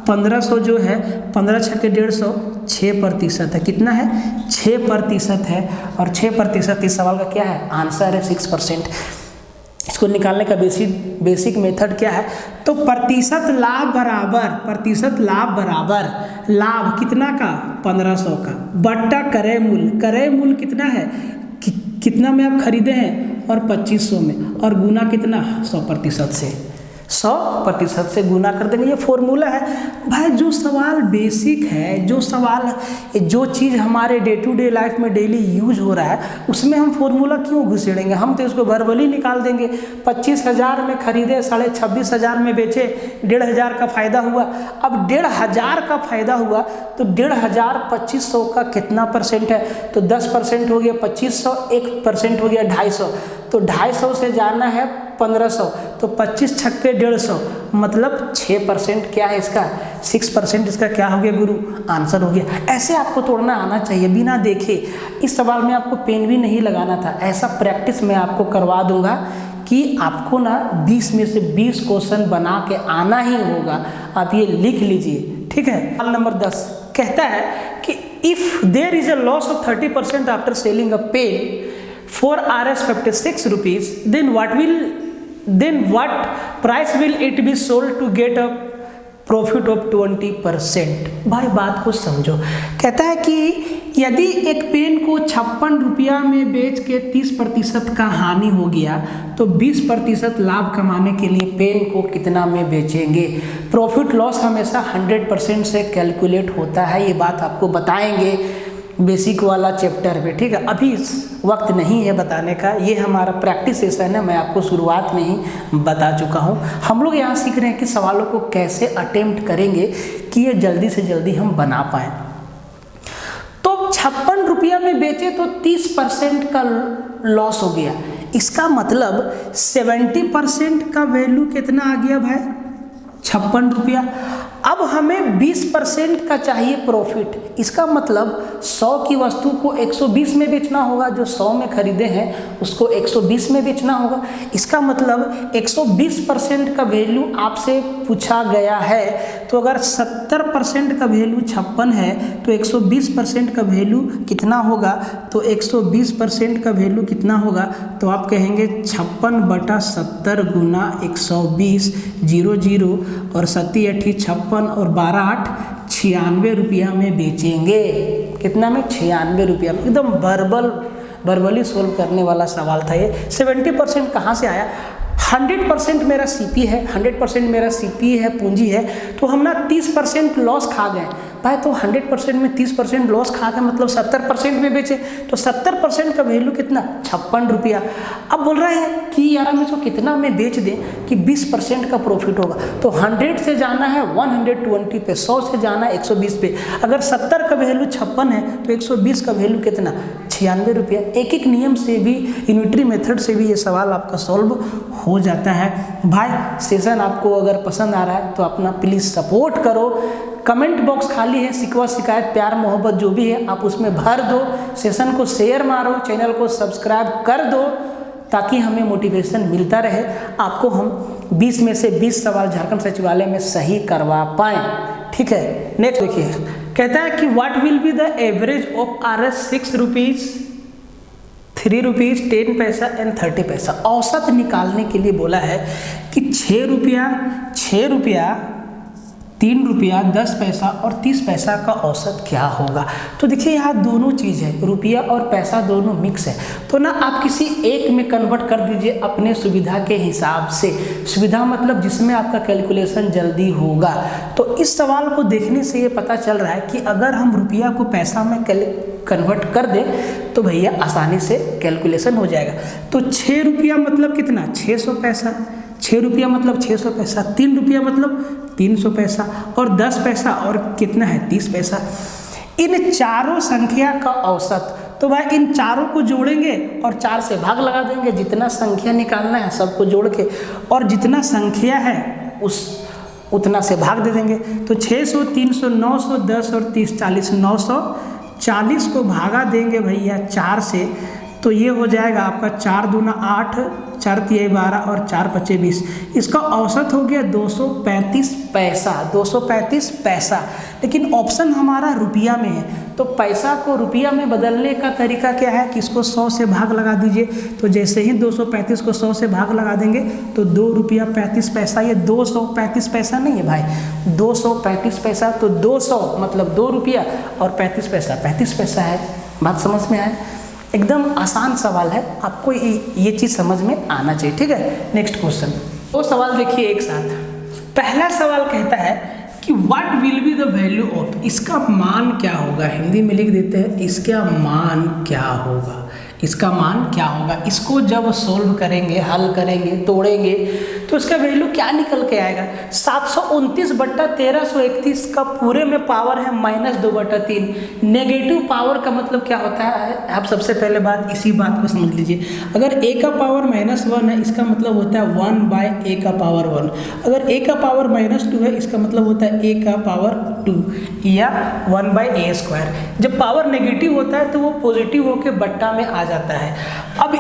1500 जो है 15 छक्के 150, 6% है। कितना है? 6% है। और 6% इस सवाल का क्या है? आंसर है 6%। इसको निकालने का बेसिक मेथड क्या है? तो प्रतिशत लाभ बराबर लाभ कितना का? 1500 का, बट्टा क्रय मूल्य कितना है? कितना में आप खरीदे हैं? और 2500 में, और गुना कितना? 100% से। 100% से गुना कर देंगे। ये फॉर्मूला है भाई। जो सवाल बेसिक है, जो चीज़ हमारे डे टू डे लाइफ में डेली यूज हो रहा है, उसमें हम फॉर्मूला क्यों घुसेड़ेंगे? हम तो इसको वर्बली निकाल देंगे। 25,000 में खरीदे, 26,500 में बेचे, 1,500 का फायदा हुआ। अब 1,500 का फायदा हुआ तो 1,500 2500 का कितना परसेंट है? तो 10% हो गया 2500, 1% हो गया 250। तो 250 से जाना है 1500, तो 25 छक्के 150, मतलब 6% क्या है इसका? 6% इसका क्या हो गया गुरु? आंसर हो गया। ऐसे आपको तोड़ना आना चाहिए बिना देखे। इस सवाल में आपको पेन भी नहीं लगाना था। ऐसा प्रैक्टिस मैं आपको करवा दूंगा कि आपको ना 20 में से 20 क्वेश्चन बना के आना ही होगा। आप ये लिख लीजिए, ठीक है। सवाल नंबर 10 कहता है कि if there is a loss of 30% after selling a pen for Rs 56 rupees, then what price will it be sold to get a profit of 20%? भाई बात को समझो। कहता है कि यदि एक पेन को 56 रुपया में बेच के 30% का हानि हो गया तो 20% लाभ कमाने के लिए पेन को कितना में बेचेंगे? प्रॉफिट लॉस हमेशा 100% से कैलकुलेट होता है। ये बात आपको बताएंगे बेसिक वाला चैप्टर में, ठीक है। अभी वक्त नहीं है बताने का, ये हमारा प्रैक्टिस सेशन है। मैं आपको शुरुआत में ही बता चुका हूँ। हम लोग यहाँ सीख रहे हैं कि सवालों को कैसे अटेम्प्ट करेंगे कि ये जल्दी से जल्दी हम बना पाएँ। तो 56 रुपया में बेचे तो 30% का लॉस हो गया। इसका मतलब 70% का वैल्यू कितना आ गया भाई? 56 रुपया। अब हमें 20% का चाहिए प्रॉफिट। इसका मतलब 100 की वस्तु को 120 में बेचना होगा। जो 100 में खरीदे हैं उसको 120 में बेचना होगा। इसका मतलब 120% का वैल्यू आपसे पूछा गया है। तो अगर 70% का वैल्यू 56 है तो 120% का वैल्यू कितना होगा? तो 120% का वैल्यू कितना होगा? तो आप कहेंगे 56/70 गुना 120, 0 और 7 8 56 और 12 8 96 रुपया में बेचेंगे। कितना में? 96 रुपया में। एकदम वर्बली सोल्व करने वाला सवाल था ये। 70% कहाँ से आया? 100% मेरा सीपी है, 100% मेरा सीपी है, पूंजी है। तो हम ना 30% लॉस खा गए भाई। तो 100% में 30% लॉस खा गए मतलब 70% में बेचे। तो 70% का वैल्यू कितना? 56 रुपया। अब बोल रहे हैं कि यार हम इसको कितना में बेच दें कि 20% का प्रॉफिट होगा। तो 100 से जाना है 120 पे, 100 से जाना है 120 पे। अगर 70 का वैल्यू 56 है तो 120 का वैल्यू कितना? 96 रुपया। एक एक नियम से भी, यूनिटरी मेथड से भी ये सवाल आपका सॉल्व हो जाता है। भाई सेशन आपको अगर पसंद आ रहा है तो अपना प्लीज़ सपोर्ट करो। कमेंट बॉक्स खाली है, शिकवा शिकायत प्यार मोहब्बत जो भी है आप उसमें भर दो। सेशन को शेयर मारो, चैनल को सब्सक्राइब कर दो ताकि हमें मोटिवेशन मिलता रहे। आपको हम 20 में से 20 सवाल झारखंड सचिवालय में सही करवा पाएँ, ठीक है। नेक्स्ट देखिए, कहता है कि what will be the average of Rs 6 rupees, 3 rupees, 10 पैसा एंड 30 पैसा। औसत निकालने के लिए बोला है कि 6 रुपया, 3 रुपया, 10 पैसा और 30 पैसा का औसत क्या होगा। तो देखिए यहाँ दोनों चीज़ है, रुपया और पैसा दोनों मिक्स है। तो ना आप किसी एक में कन्वर्ट कर दीजिए अपने सुविधा के हिसाब से। सुविधा मतलब जिसमें आपका कैलकुलेशन जल्दी होगा। तो इस सवाल को देखने से ये पता चल रहा है कि अगर हम रुपया को पैसा में कन्वर्ट कर दें तो भैया आसानी से कैलकुलेशन हो जाएगा। तो 6 रुपया मतलब कितना? 600 पैसा। 6 रुपया मतलब 600 पैसा। 3 रुपया मतलब 300 पैसा और 10 पैसा और कितना है? 30 पैसा। इन चारों संख्या का औसत, तो भाई इन चारों को जोड़ेंगे और 4 से भाग लगा देंगे। जितना संख्या निकालना है सबको जोड़ के, और जितना संख्या है उतना से भाग दे देंगे। तो 600, 300, 900, 10 और 30, 40, 940 को भागा देंगे भैया 4 से। तो ये हो जाएगा आपका 4 दूना 8, 4 तिहाई 12 और 4 पचे 20, इसका औसत हो गया 235 पैसा, 235 पैसा। लेकिन ऑप्शन हमारा रुपया में है, तो पैसा को रुपया में बदलने का तरीका क्या है कि इसको 100 से भाग लगा दीजिए। तो जैसे ही 235 को 100 से भाग लगा देंगे तो 2 रुपया 35 पैसा, ये 235 पैसा नहीं है भाई, 235 पैसा। तो 200 मतलब 2 रुपया और 35 पैसा 35 पैसा है। बात समझ में आए? एकदम आसान सवाल है, आपको ये चीज़ समझ में आना चाहिए। ठीक है, नेक्स्ट क्वेश्चन। दो सवाल देखिए एक साथ। पहला सवाल कहता है कि what will be the value of, इसका मान क्या होगा। हिंदी में लिख देते हैं इसका मान क्या होगा, इसका मान क्या होगा। इसको जब सोल्व करेंगे, हल करेंगे, तोड़ेंगे तो इसका वैल्यू क्या निकल के आएगा। 729/1331 का पूरे में पावर है -2/3। नेगेटिव पावर का मतलब क्या होता है, आप सबसे पहले बात इसी बात को समझ लीजिए। अगर a का पावर -1 है, इसका मतलब होता है 1/a का पावर 1। अगर a का पावर -2 है, इसका मतलब होता है a का पावर 2 या 1/a²। जब पावर नेगेटिव होता है तो वो पॉजिटिव होकर बट्टा में आ जाता है। अब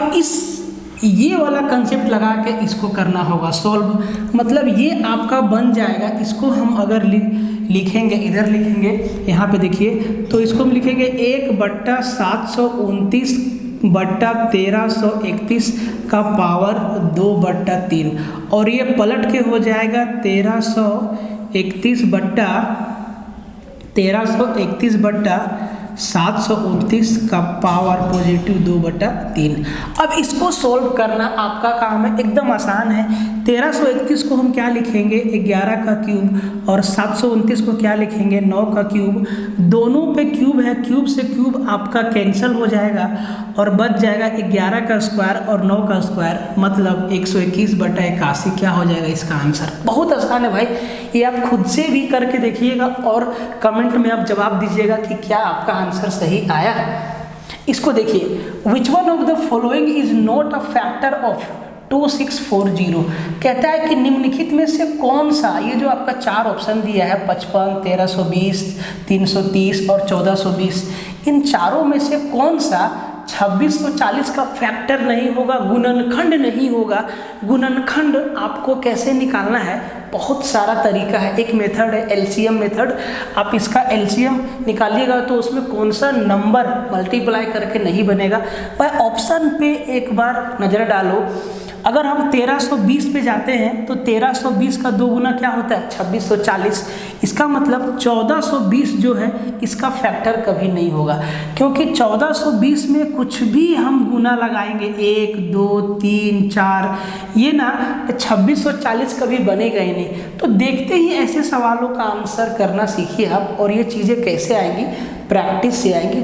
ये वाला कंसेप्ट लगा के इसको करना होगा सॉल्व, मतलब ये आपका बन जाएगा। इसको हम अगर लिखेंगे, इधर लिखेंगे, यहाँ पे देखिए, तो इसको हम लिखेंगे 1/729/1331 का पावर 2/3 और ये पलट के हो जाएगा 1331/729 का पावर पॉजिटिव 2/3। अब इसको सोल्व करना आपका काम है, एकदम आसान है। 1331 को हम क्या लिखेंगे 11 का क्यूब और 729 को क्या लिखेंगे 9 का क्यूब। दोनों पे क्यूब है, क्यूब से क्यूब आपका कैंसिल हो जाएगा और बच जाएगा 11 का स्क्वायर और 9 का स्क्वायर, मतलब 121/81 क्या हो जाएगा इसका आंसर। बहुत आसान है भाई, ये आप खुद से भी करके देखिएगा और कमेंट में आप जवाब दीजिएगा कि क्या आपका आंसर सही आया है। इसको देखिए, which one of the following is not a factor of 2640। कहता है कि निम्नलिखित में से कौन सा, ये जो आपका 4 ऑप्शन दिया है 55, 1320, 330 और 1420, इन चारों में से कौन सा 2640 का फैक्टर नहीं होगा, गुणनखंड नहीं होगा। गुणनखंड आपको कैसे निकालना है, बहुत सारा तरीका है। एक मेथड है एलसीएम मेथड, आप इसका एलसीएम निकालिएगा तो उसमें कौन सा नंबर मल्टीप्लाई करके नहीं बनेगा। भाई ऑप्शन पे एक बार नज़र डालो, अगर हम 1320 पे जाते हैं तो 1320 का 2 गुना क्या होता है 2640। इसका मतलब 1420 जो है इसका फैक्टर कभी नहीं होगा, क्योंकि 1420 में कुछ भी हम गुना लगाएंगे 1, 2, 3, 4, ये ना 2640 कभी बनेगा ही नहीं। तो देखते ही ऐसे सवालों का आंसर करना सीखिए आप, और ये चीज़ें कैसे आएंगी, प्रैक्टिस से आएंगी।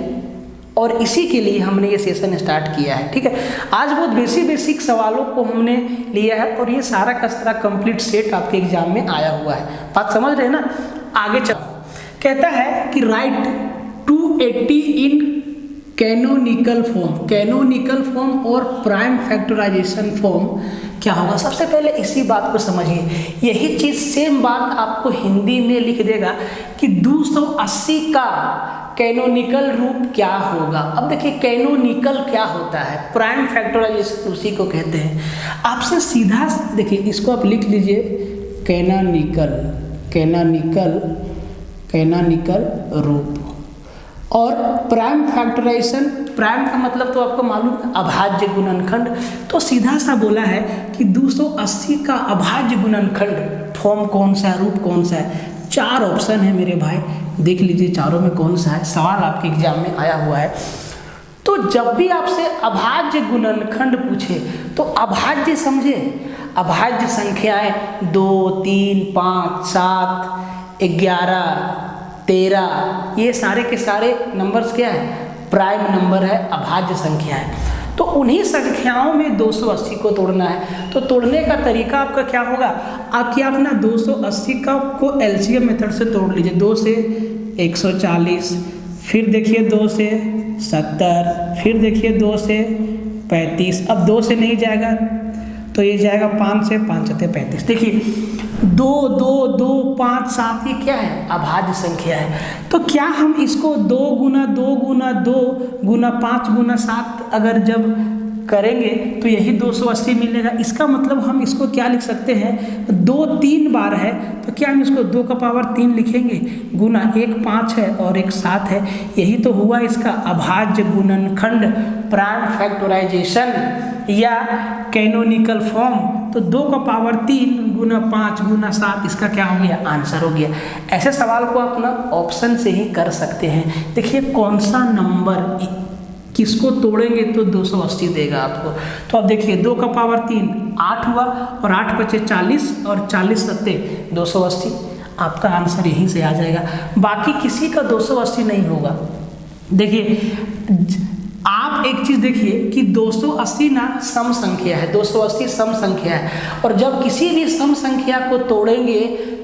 और इसी के लिए हमने ये सेशन स्टार्ट किया है। ठीक है, आज बहुत बेसिक सवालों को हमने लिया है और ये सारा का सारा कंप्लीट सेट आपके एग्जाम में आया हुआ है। बात समझ रहे हैं ना। आगे चल, कहता है कि राइट 280 इन कैनोनिकल फॉर्म। कैनोनिकल फॉर्म और प्राइम फैक्टराइजेशन फॉर्म क्या होगा। सबसे पहले इसी बात को समझिए, यही चीज़ सेम बात आपको हिंदी में लिख देगा कि 280 का कैनोनिकल रूप क्या होगा। अब देखिए कैनोनिकल क्या होता है, प्राइम फैक्टराइजेशन उसी को कहते हैं। आपसे सीधा देखिए इसको आप लिख लीजिए कैनोनिकल, कैनोनिकल, कैनोनिकल रूप। और प्राइम फैक्टराइजेशन, प्राइम का मतलब तो आपको मालूम है अभाज्य गुणनखंड। तो सीधा सा बोला है कि 280 का अभाज्य गुणनखंड फॉर्म कौन सा है, रूप कौन सा है। 4 ऑप्शन है मेरे भाई, देख लीजिए चारों में कौन सा है, सवाल आपके एग्जाम में आया हुआ है। तो जब भी आपसे अभाज्य गुणनखंड पूछे तो अभाज्य समझे, अभाज्य संख्याएं 2, 3, 5, 7, 11, 13, ये सारे के सारे नंबर्स क्या है, प्राइम नंबर है, अभाज्य संख्या है। तो उन्हीं संख्याओं में 280 को तोड़ना है। तो तोड़ने का तरीका आपका क्या होगा, आप क्या अपना 280 का को एलसीएम मेथड से तोड़ लीजिए। 2 से 140, फिर देखिए 2 से 70, फिर देखिए 2 से 35। अब 2 से नहीं जाएगा तो ये जाएगा 5 से, 5 से 35। देखिए 2, 2, 2, 5, 7 ये क्या है, अभाज्य संख्या है। तो क्या हम इसको 2 गुना 2 गुना 2 गुना 5 गुना 7 अगर जब करेंगे तो यही 280 मिलेगा। इसका मतलब हम इसको क्या लिख सकते हैं, 2 3 बार है तो क्या हम इसको 2 का पावर 3 लिखेंगे, गुना 1 5 है और 1 7 है। यही तो हुआ इसका अभाज्य गुणनखंड प्राइम फैक्टराइजेशन या कैनोनिकल फॉर्म। तो 2 का पावर 3 गुना 5 गुना 7 इसका क्या हो गया, आंसर हो गया। ऐसे सवाल को आप ना ऑप्शन से ही कर सकते हैं। देखिए कौन सा नंबर किसको तोड़ेंगे तो 280 देगा आपको। तो अब देखिए 2 का पावर 3 8 हुआ और 8 बचे 40 और 40 सत्ते 280, आपका आंसर यहीं से आ जाएगा। बाकी किसी का 280 नहीं होगा। देखिए आप एक चीज़ देखिए कि 280 ना सम संख्या है, 280 सम संख्या है और जब किसी भी सम संख्या को तोड़ेंगे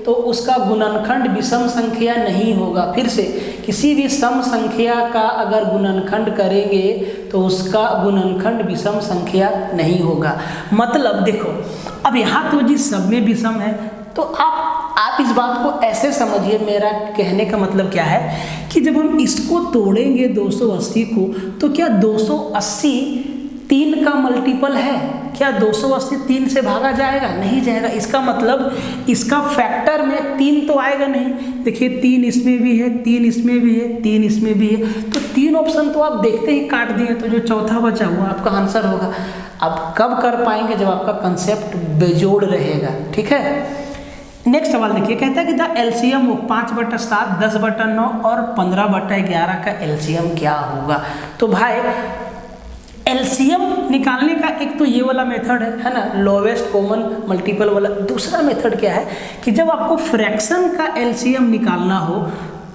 तो उसका गुणनखंड विषम संख्या नहीं होगा। फिर से किसी भी सम संख्या का अगर गुणनखंड करेंगे तो उसका गुणनखंड विषम संख्या नहीं होगा। मतलब देखो अब यहाँ तो जी सब में विषम है, तो आप इस बात को ऐसे समझिए, मेरा कहने का मतलब क्या है कि जब हम इसको तोड़ेंगे 280 को तो क्या 280 3 का मल्टीपल है, क्या 280 3 से भागा जाएगा, नहीं जाएगा। इसका मतलब इसका फैक्टर में 3 तो आएगा नहीं। देखिए 3 इसमें भी है, 3 इसमें भी है, 3 इसमें भी है, तो 3 ऑप्शन तो आप देखते ही काट दिए, तो जो चौथा बचा हुआ आपका आंसर होगा। अब कब कर पाएंगे, जब आपका कंसेप्ट बेजोड़ रहेगा। ठीक है, नेक्स्ट सवाल देखिए, कहता है कि द एलसीएम 5/7 10/9 और 15/11 का एलसीएम क्या होगा। तो भाई एलसीएम निकालने का एक तो ये वाला मेथड है ना, लोवेस्ट कॉमन मल्टीपल वाला। दूसरा मेथड क्या है कि जब आपको फ्रैक्शन का एलसीएम निकालना हो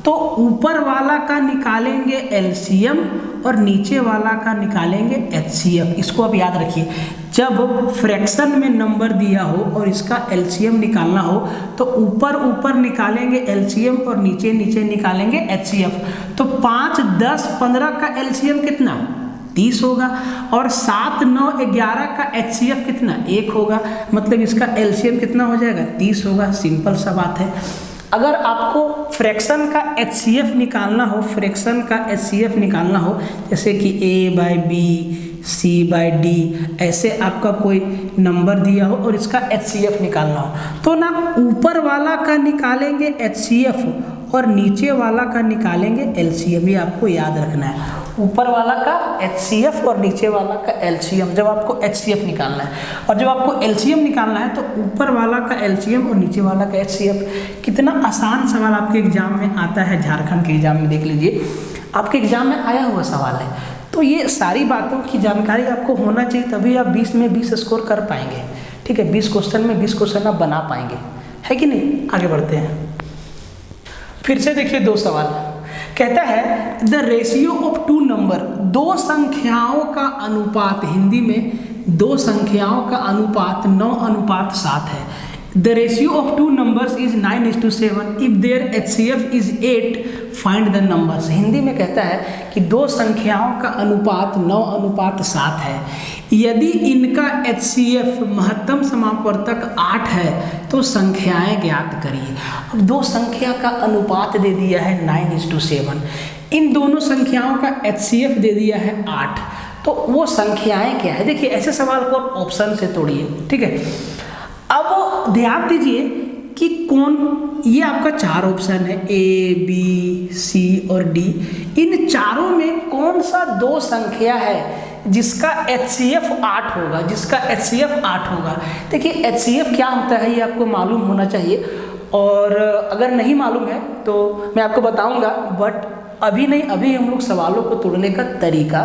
तो ऊपर वाला का निकालेंगे एलसीएम और नीचे वाला का निकालेंगे एचसीएफ। इसको आप याद रखिए, जब फ्रैक्शन में नंबर दिया हो और इसका एलसीएम निकालना हो तो ऊपर ऊपर निकालेंगे एलसीएम और नीचे नीचे निकालेंगे एचसीएफ। तो 5 10 15 का एलसीएम कितना, 30 होगा और 7 9 11 का एचसीएफ कितना, 1 होगा। मतलब इसका एलसीएम कितना हो जाएगा, 30 होगा। सिंपल सा बात है। अगर आपको फ्रैक्शन का एचसीएफ निकालना हो, फ्रैक्शन का एचसीएफ निकालना हो, जैसे कि A/B C/D ऐसे आपका कोई नंबर दिया हो और इसका एचसीएफ निकालना हो, तो ना ऊपर वाला का निकालेंगे एचसीएफ और नीचे वाला का निकालेंगे एलसीएम। ये आपको याद रखना है, ऊपर वाला का एचसीएफ और नीचे वाला का एलसीएम, जब आपको एचसीएफ निकालना है। और जब आपको एलसीएम निकालना है तो ऊपर वाला का एलसीएम और नीचे वाला का एचसीएफ। कितना आसान सवाल आपके एग्जाम में आता है, झारखंड के एग्जाम में देख लीजिए, आपके एग्जाम में आया हुआ सवाल है। तो ये सारी बातों की जानकारी आपको होना चाहिए, तभी आप 20 में 20 स्कोर कर पाएंगे। ठीक है, 20 क्वेश्चन में 20 क्वेश्चन आप बना पाएंगे, है कि नहीं। आगे बढ़ते हैं, फिर से देखिए 2 सवाल। कहता है द रेशियो ऑफ 2 नंबर, 2 संख्याओं का अनुपात, हिंदी में 2 संख्याओं का अनुपात 9:7 है। The ratio of 2 numbers is 9:7 if their HCF is 8 find the numbers. Hindi में कहता है कि 2 संख्याओं का अनुपात 9:7 है, यदि इनका एचसीएफ महत्तम समापवर्तक 8 है तो संख्याएं ज्ञात करिए। अब 2 संख्या का अनुपात दे दिया है 9:7, इन दोनों संख्याओं का एचसीएफ दे दिया है 8, तो वो संख्याएं क्या है। देखिए ऐसे सवाल को आप ऑप्शन से तोड़िए। ठीक है, अब ध्यान दीजिए कि कौन, ये आपका 4 ऑप्शन है A B C और D, इन चारों में कौन सा 2 संख्या है जिसका एचसीएफ 8 होगा, जिसका एचसीएफ 8 होगा। देखिए एचसीएफ क्या होता है ये आपको मालूम होना चाहिए, और अगर नहीं मालूम है तो मैं आपको बताऊंगा, बट अभी नहीं, अभी हम लोग सवालों को तोड़ने का तरीका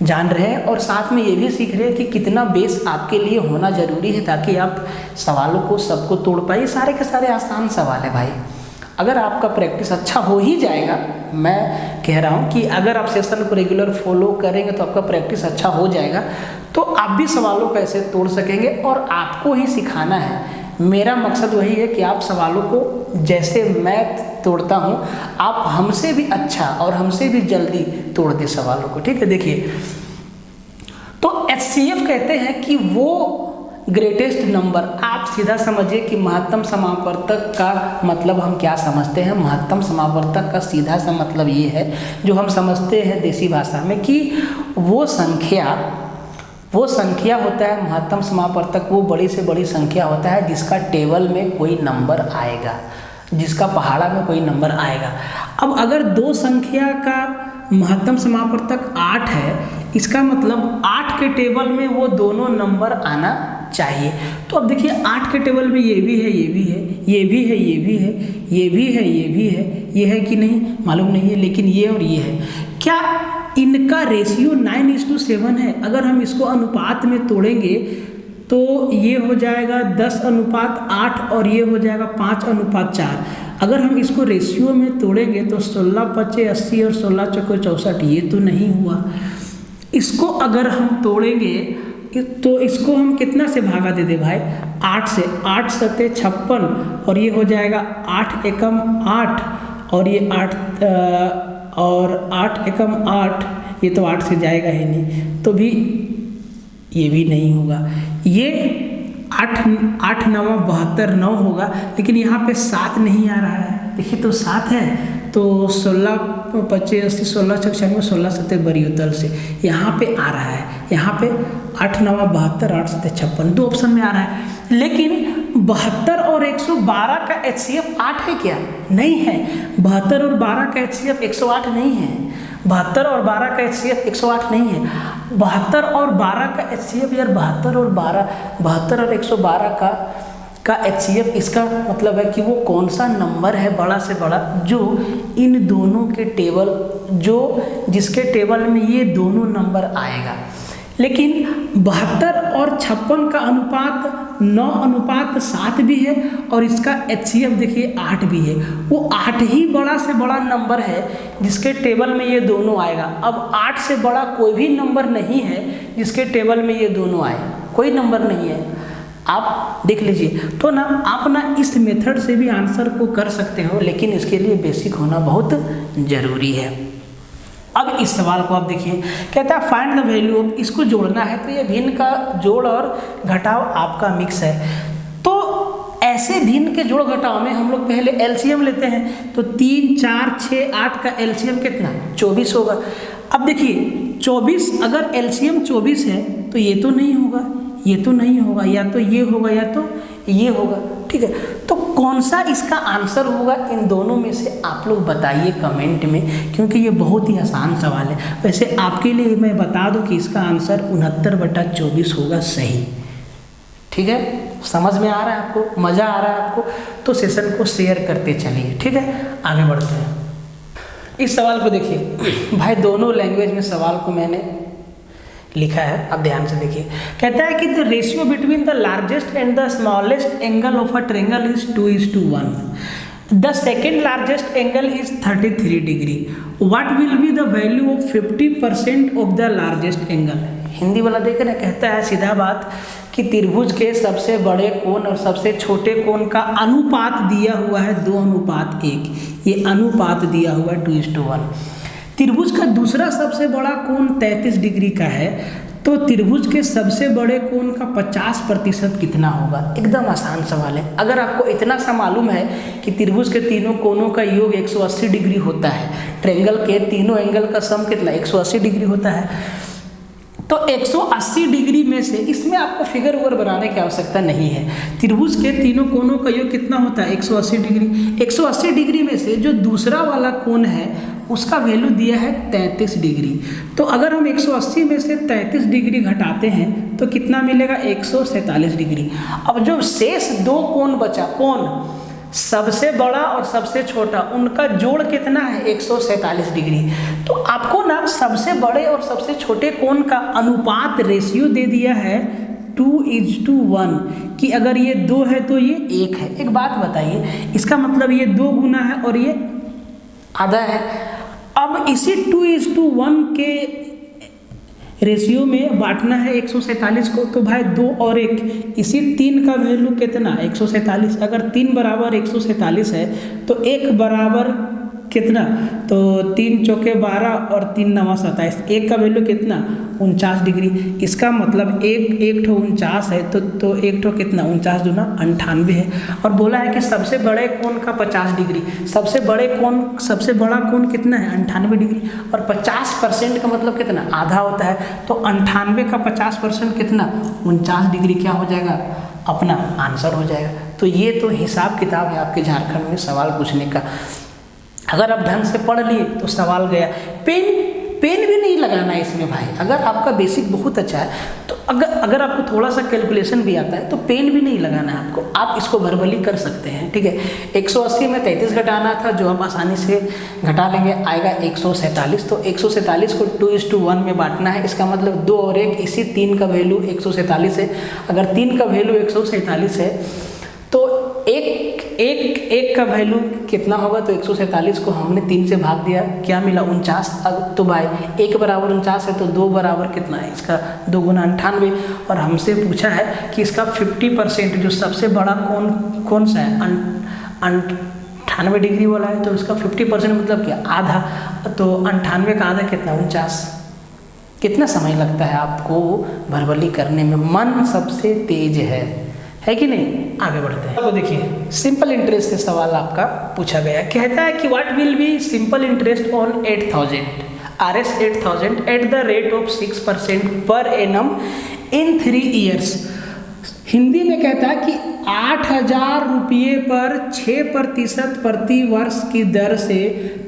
जान रहे हैं और साथ में ये भी सीख रहे हैं कि कितना बेस आपके लिए होना ज़रूरी है ताकि आप सवालों को सबको तोड़ पाइए। सारे के सारे आसान सवाल है भाई, अगर आपका प्रैक्टिस अच्छा हो ही जाएगा। मैं कह रहा हूँ कि अगर आप सेशन को रेगुलर फॉलो करेंगे तो आपका प्रैक्टिस अच्छा हो जाएगा, तो आप भी सवालों को ऐसे तोड़ सकेंगे और आपको ही सिखाना है। मेरा मकसद वही है कि आप सवालों को जैसे मैं तोड़ता हूँ, आप हमसे भी अच्छा और हमसे भी जल्दी तोड़ दे सवालों को। ठीक है, देखिए तो एचसीएफ कहते हैं कि वो ग्रेटेस्ट नंबर, आप सीधा समझिए कि महत्तम समापवर्तक का मतलब हम क्या समझते हैं। महत्तम समापवर्तक का सीधा सा मतलब ये है जो हम समझते हैं देसी भाषा में कि वो संख्या वो संख्या होता है महत्तम समापवर्तक, वो बड़ी से बड़ी संख्या होता है जिसका टेबल में कोई नंबर आएगा, जिसका पहाड़ा में कोई नंबर आएगा। अब अगर दो संख्या का महत्तम समापवर्तक 8 है, इसका मतलब 8 के टेबल में वो दोनों नंबर आना चाहिए। तो अब देखिए 8 के टेबल में ये भी है, ये भी है, ये भी है, ये भी है, ये भी है, ये भी है, ये है कि नहीं मालूम नहीं है, लेकिन ये और ये है। क्या इनका रेशियो 9:7 है? अगर हम इसको अनुपात में तोड़ेंगे तो ये हो जाएगा 10:8 और ये हो जाएगा 5:4। अगर हम इसको रेशियो में तोड़ेंगे तो 16 5 80 और 16 चौको 64, ये तो नहीं हुआ। इसको अगर हम तोड़ेंगे तो इसको हम कितना से भागा दे दे भाई? 8 से। 8 सते 56 और ये हो जाएगा 8 एकम 8 और ये 8 और 8 एकम 8, ये तो 8 से जाएगा ही नहीं, तो भी ये भी नहीं होगा। ये 8 9 72 9 होगा, लेकिन यहाँ पे 7 नहीं आ रहा है। देखिए तो 7 है तो 16 5 80 16 96 16 7 बड़ी उतल से यहाँ पे आ रहा है। यहाँ पे 8 9 72 8 7 56 दो ऑप्शन में आ रहा है। लेकिन 72 और 112 का HCF 8 है क्या? नहीं है। 72 और 12 का HCF 108 नहीं है। 72 और 12 का HCF 108 नहीं है। 72 और 12 का HCF यार 72 और 112 का HCF, इसका मतलब है कि वो कौन सा नंबर है बड़ा से बड़ा जो इन दोनों के टेबल, जो जिसके टेबल में ये दोनों नंबर आएगा। लेकिन 72 और 56 का अनुपात 9:7 भी है और इसका HCF देखिए 8 भी है। वो 8 ही बड़ा से बड़ा नंबर है जिसके टेबल में ये दोनों आएगा। अब 8 से बड़ा कोई भी नंबर नहीं है जिसके टेबल में ये दोनों आए, कोई नंबर नहीं है। आप देख लीजिए। तो ना आप ना इस मेथड से भी आंसर को कर सकते हो, लेकिन इसके लिए बेसिक होना बहुत ज़रूरी है। अब इस सवाल को आप देखिए, कहता है फाइंड द वैल्यू ऑफ, इसको जोड़ना है तो ये भिन्न का जोड़ और घटाव आपका मिक्स है। तो ऐसे भिन्न के जोड़ घटाव में हम लोग पहले एलसीएम लेते हैं। तो 3 4 6 8 का एलसीएम कितना? 24 होगा। अब देखिए 24 अगर एलसीएम 24 है तो ये तो नहीं होगा, ये तो नहीं होगा, या तो ये होगा या तो ये होगा। ठीक है, तो कौन सा इसका आंसर होगा इन दोनों में से आप लोग बताइए कमेंट में, क्योंकि ये बहुत ही आसान सवाल है। वैसे आपके लिए मैं बता दूं कि इसका आंसर 69/24 होगा सही। ठीक है, समझ में आ रहा है आपको, मज़ा आ रहा है आपको? तो सेशन को शेयर करते चलिए। ठीक है, आगे बढ़ते हैं। इस सवाल को देखिए भाई, दोनों लैंग्वेज में सवाल को मैंने लिखा है, अब ध्यान से देखिए। कहता है कि the ratio between the largest and the smallest angle of a triangle is 2:1। The second largest angle is 33 degree. What will be the value of 50% of the largest angle? Hindi वाला देख रहे, कहता है सीधा बात कि त्रिभुज के सबसे बड़े कोण और सबसे छोटे कोण का अनुपात दिया हुआ है 2:1। ये अनुपात दिया हुआ है 2:1। त्रिभुज का दूसरा सबसे बड़ा कोण 33 डिग्री का है, तो त्रिभुज के सबसे बड़े कोण का 50% कितना होगा? एकदम आसान सवाल है। अगर आपको इतना सा मालूम है कि त्रिभुज के तीनों कोणों का योग 180 डिग्री होता है, ट्रायंगल के तीनों एंगल का सम कितना 180 डिग्री होता है, तो 180 डिग्री में से, इसमें आपको फिगर वगर बनाने की आवश्यकता नहीं है। त्रिभुज के तीनों कोणों का योग कितना होता है? 180 डिग्री। 180 डिग्री में से जो दूसरा वाला कोण है उसका वैल्यू दिया है 33 डिग्री। तो अगर हम 180 में से 33 डिग्री घटाते हैं तो कितना मिलेगा? 147 डिग्री। अब जो शेष दो कोण बचा, कोण सबसे बड़ा और सबसे छोटा, उनका जोड़ कितना है? 147 डिग्री। तो आपको ना सबसे बड़े और सबसे छोटे कोण का अनुपात रेशियो दे दिया है 2:1 कि अगर ये 2 है तो ये 1 है। एक बात बताइए, इसका मतलब ये 2 गुना है और ये आधा है। अब इसी 2:1 के रेशियो में बांटना है 147 को, तो भाई 2 और 1, इसी 3 का वैल्यू कितना? 147। अगर 3 बराबर 147 है तो 1 बराबर कितना, तो 3 चौके 12 और 3 नवा 27, एक का वैल्यू कितना 49 डिग्री। इसका मतलब एक ठो 49 है तो एक ठो कितना 49 दूना 98 है। और बोला है कि सबसे बड़े कोण का 50 डिग्री, सबसे बड़ा कोण कितना है 98 डिग्री। और 50% का मतलब कितना आधा होता है, तो 98 का 50% कितना 49 डिग्री क्या हो जाएगा, अपना आंसर हो जाएगा। तो ये तो हिसाब किताब है आपके झारखंड में सवाल पूछने का। अगर आप ढंग से पढ़ लिए तो सवाल गया। पेन भी नहीं लगाना है इसमें भाई। अगर आपका बेसिक बहुत अच्छा है तो अगर आपको थोड़ा सा कैलकुलेशन भी आता है तो पेन भी नहीं लगाना है आपको, आप इसको वर्बली कर सकते हैं, ठीक है। 180 में 33 घटाना था जो आप आसानी से घटा लेंगे, आएगा 147। तो 147 को 2:1 में बांटना है, इसका मतलब 2 और 1, इसी 3 का वैल्यू 147 है। अगर 3 का वैल्यू 147 है तो एक का वैल्यू कितना होगा, तो 147 को हमने 3 से भाग दिया, क्या मिला 49। अब तो भाई 1 बराबर 49 है तो 2 बराबर कितना है, इसका 2 गुना 98। और हमसे पूछा है कि इसका 50% जो सबसे बड़ा कौन सा है 98 डिग्री वाला है, तो इसका 50% मतलब क्या आधा, तो 98 का आधा कितना 49। कितना समय लगता है आपको वर्बली करने में, मन सबसे तेज है कि नहीं। आगे बढ़ते हैं। तो देखिए सिंपल इंटरेस्ट से सवाल आपका पूछा गया, कहता है कि what will B simple interest on 8000 RS 8000 at the rate of 6% per annum in 3 years. Hindi में कहता है कि 8000 रुपये पर 6% प्रति वर्ष की दर से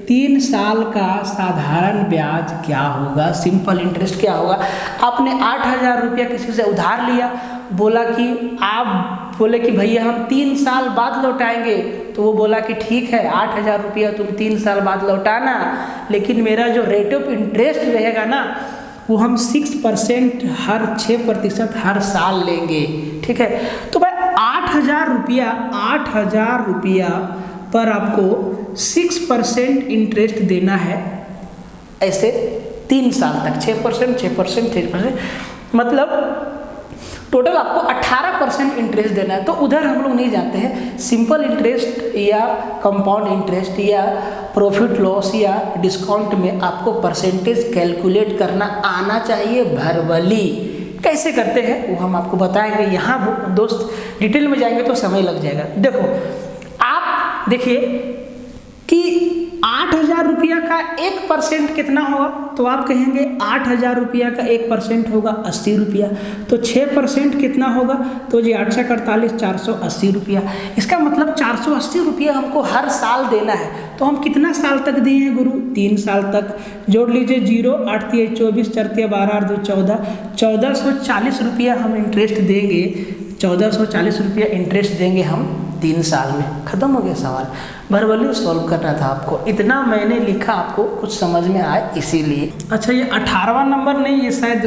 3 साल का साधारण ब्याज क्या होगा, सिंपल इंटरेस्ट क्या होगा। आपने 8000 रुपया किसी से उधार लिया, बोला कि आप बोले कि भैया हम 3 साल बाद लौटाएंगे, तो वो बोला कि ठीक है 8000 रुपया तुम 3 साल बाद लौटाना, लेकिन मेरा जो रेट ऑफ इंटरेस्ट रहेगा ना वो हम 6% हर 6% हर साल लेंगे, ठीक है। तो भाई 8000 रुपया पर आपको 6% इंटरेस्ट देना है, ऐसे 3 साल तक 6%, मतलब टोटल आपको 18% इंटरेस्ट देना है। तो उधर हम लोग नहीं जाते हैं, सिंपल इंटरेस्ट या कंपाउंड इंटरेस्ट या प्रॉफिट लॉस या डिस्काउंट में आपको परसेंटेज कैलकुलेट करना आना चाहिए वर्बली। कैसे करते हैं वो हम आपको बताएंगे, यहाँ दोस्त डिटेल में जाएंगे तो समय लग जाएगा। देखो आप देखिए कि 8000 रुपया का 1% कितना होगा, तो आप कहेंगे 8000 रुपया का 1% होगा 80 रुपया, तो 6% कितना होगा, तो जी 8 से 48 480 रुपया। इसका मतलब 480 रुपया हमको हर साल देना है। तो हम कितना साल तक दिए हैं गुरु, 3 साल तक। जोड़ लीजिए 0 8 3 24 4 3 12 8 2 14, 1440 रुपया हम इंटरेस्ट देंगे, 1440 रुपया इंटरेस्ट देंगे हम 3 साल में। खत्म हो गया सवाल। वर्बली सॉल्व करना था आपको, इतना मैंने लिखा आपको कुछ समझ में आए इसीलिए। अच्छा ये 18वां नंबर नहीं, ये शायद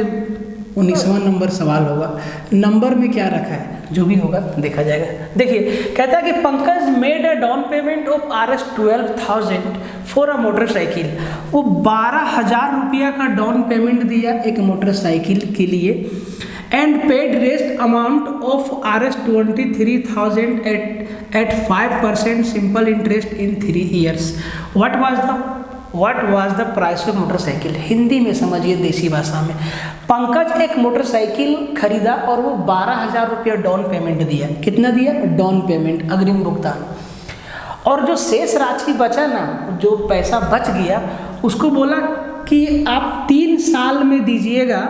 19वां नंबर सवाल होगा। नंबर में क्या रखा है, जो भी होगा देखा जाएगा। देखिए कहता है कि Pankaj made a down payment of RS 12,000 for a motorcycle. वो 12,000 रुपया का डाउन पेमेंट दिया एक मोटरसाइकिल के लिए, and paid rest amount of RS 23,000 at 5% simple interest in 3 years. What was the price of motorcycle? Hindi में समझिए देसी भाषा में। पंकज एक मोटरसाइकिल खरीदा और वो 12,000 रुपया डाउन पेमेंट दिया। कितना दिया, डाउन पेमेंट अग्रिम भुगतान। और जो शेष राशि बचा ना, जो पैसा बच गया, उसको बोला कि आप 3 साल में दीजिएगा,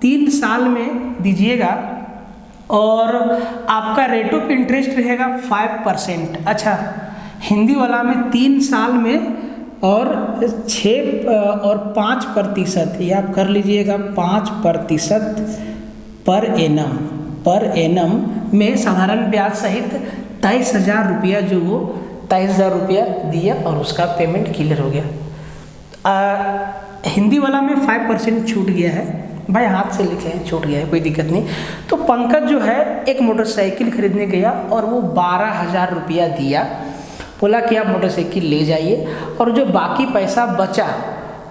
3 साल में दीजिएगा और आपका रेट ऑफ इंटरेस्ट रहेगा 5%। अच्छा हिंदी वाला में 3 साल में और 6 और 5%, या आप कर लीजिएगा 5% पर एनम में साधारण ब्याज सहित 23,000 रुपया, जो वो 23,000 रुपया दिया और उसका पेमेंट क्लियर हो गया। हिंदी वाला में 5% छूट गया है भाई, हाथ से लिखे हैं, छूट गया है, कोई दिक्कत नहीं। तो पंकज जो है एक मोटरसाइकिल खरीदने गया और वो 12,000 रुपया दिया, बोला कि आप मोटरसाइकिल ले जाइए, और जो बाकी पैसा बचा